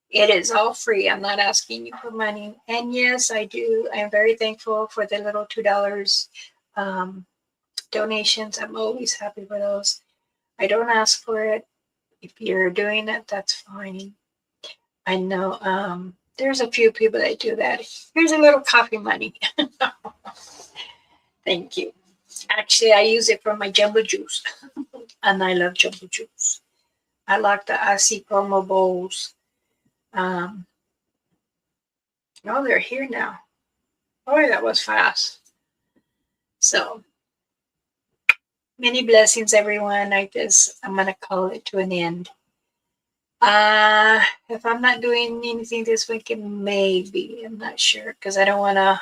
It is all free. I'm not asking you for money. And yes, I do. I'm very thankful for the little $2 donations. I'm always happy for those. I don't ask for it. If you're doing it, that's fine. I know there's a few people that do that. Here's a little coffee money. Thank you. Actually, I use it for my jumbo juice. And I love jumbo juice. I like the AUNTIE promo bowls. Oh, they're here now. Boy, that was fast. So, many blessings, everyone. I'm going to call it to an end. If I'm not doing anything this weekend, maybe. I'm not sure because I don't want to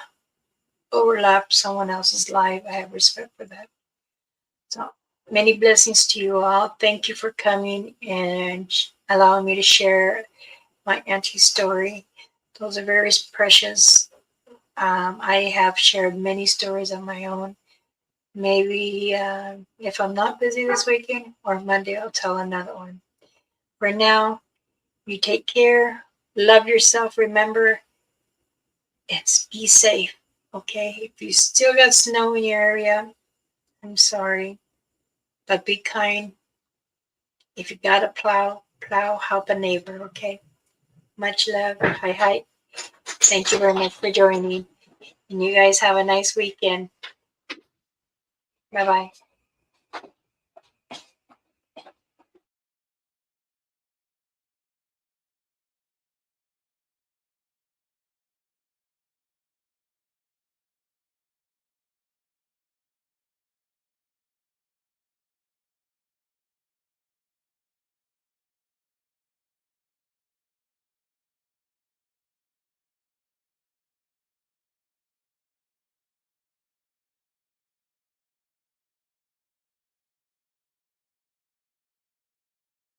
overlap someone else's life. I have respect for that. So, many blessings to you all. Thank you for coming and allowing me to share my auntie story. Those are very precious. I have shared many stories of my own. Maybe if I'm not busy this weekend or Monday, I'll tell another one. For now, you take care. Love yourself. Remember, it's be safe. Okay? If you still got snow in your area, I'm sorry. But be kind. If you got to plow, help a neighbor. Okay? Much love. Hi. Thank you very much for joining. And you guys have a nice weekend. Bye-bye.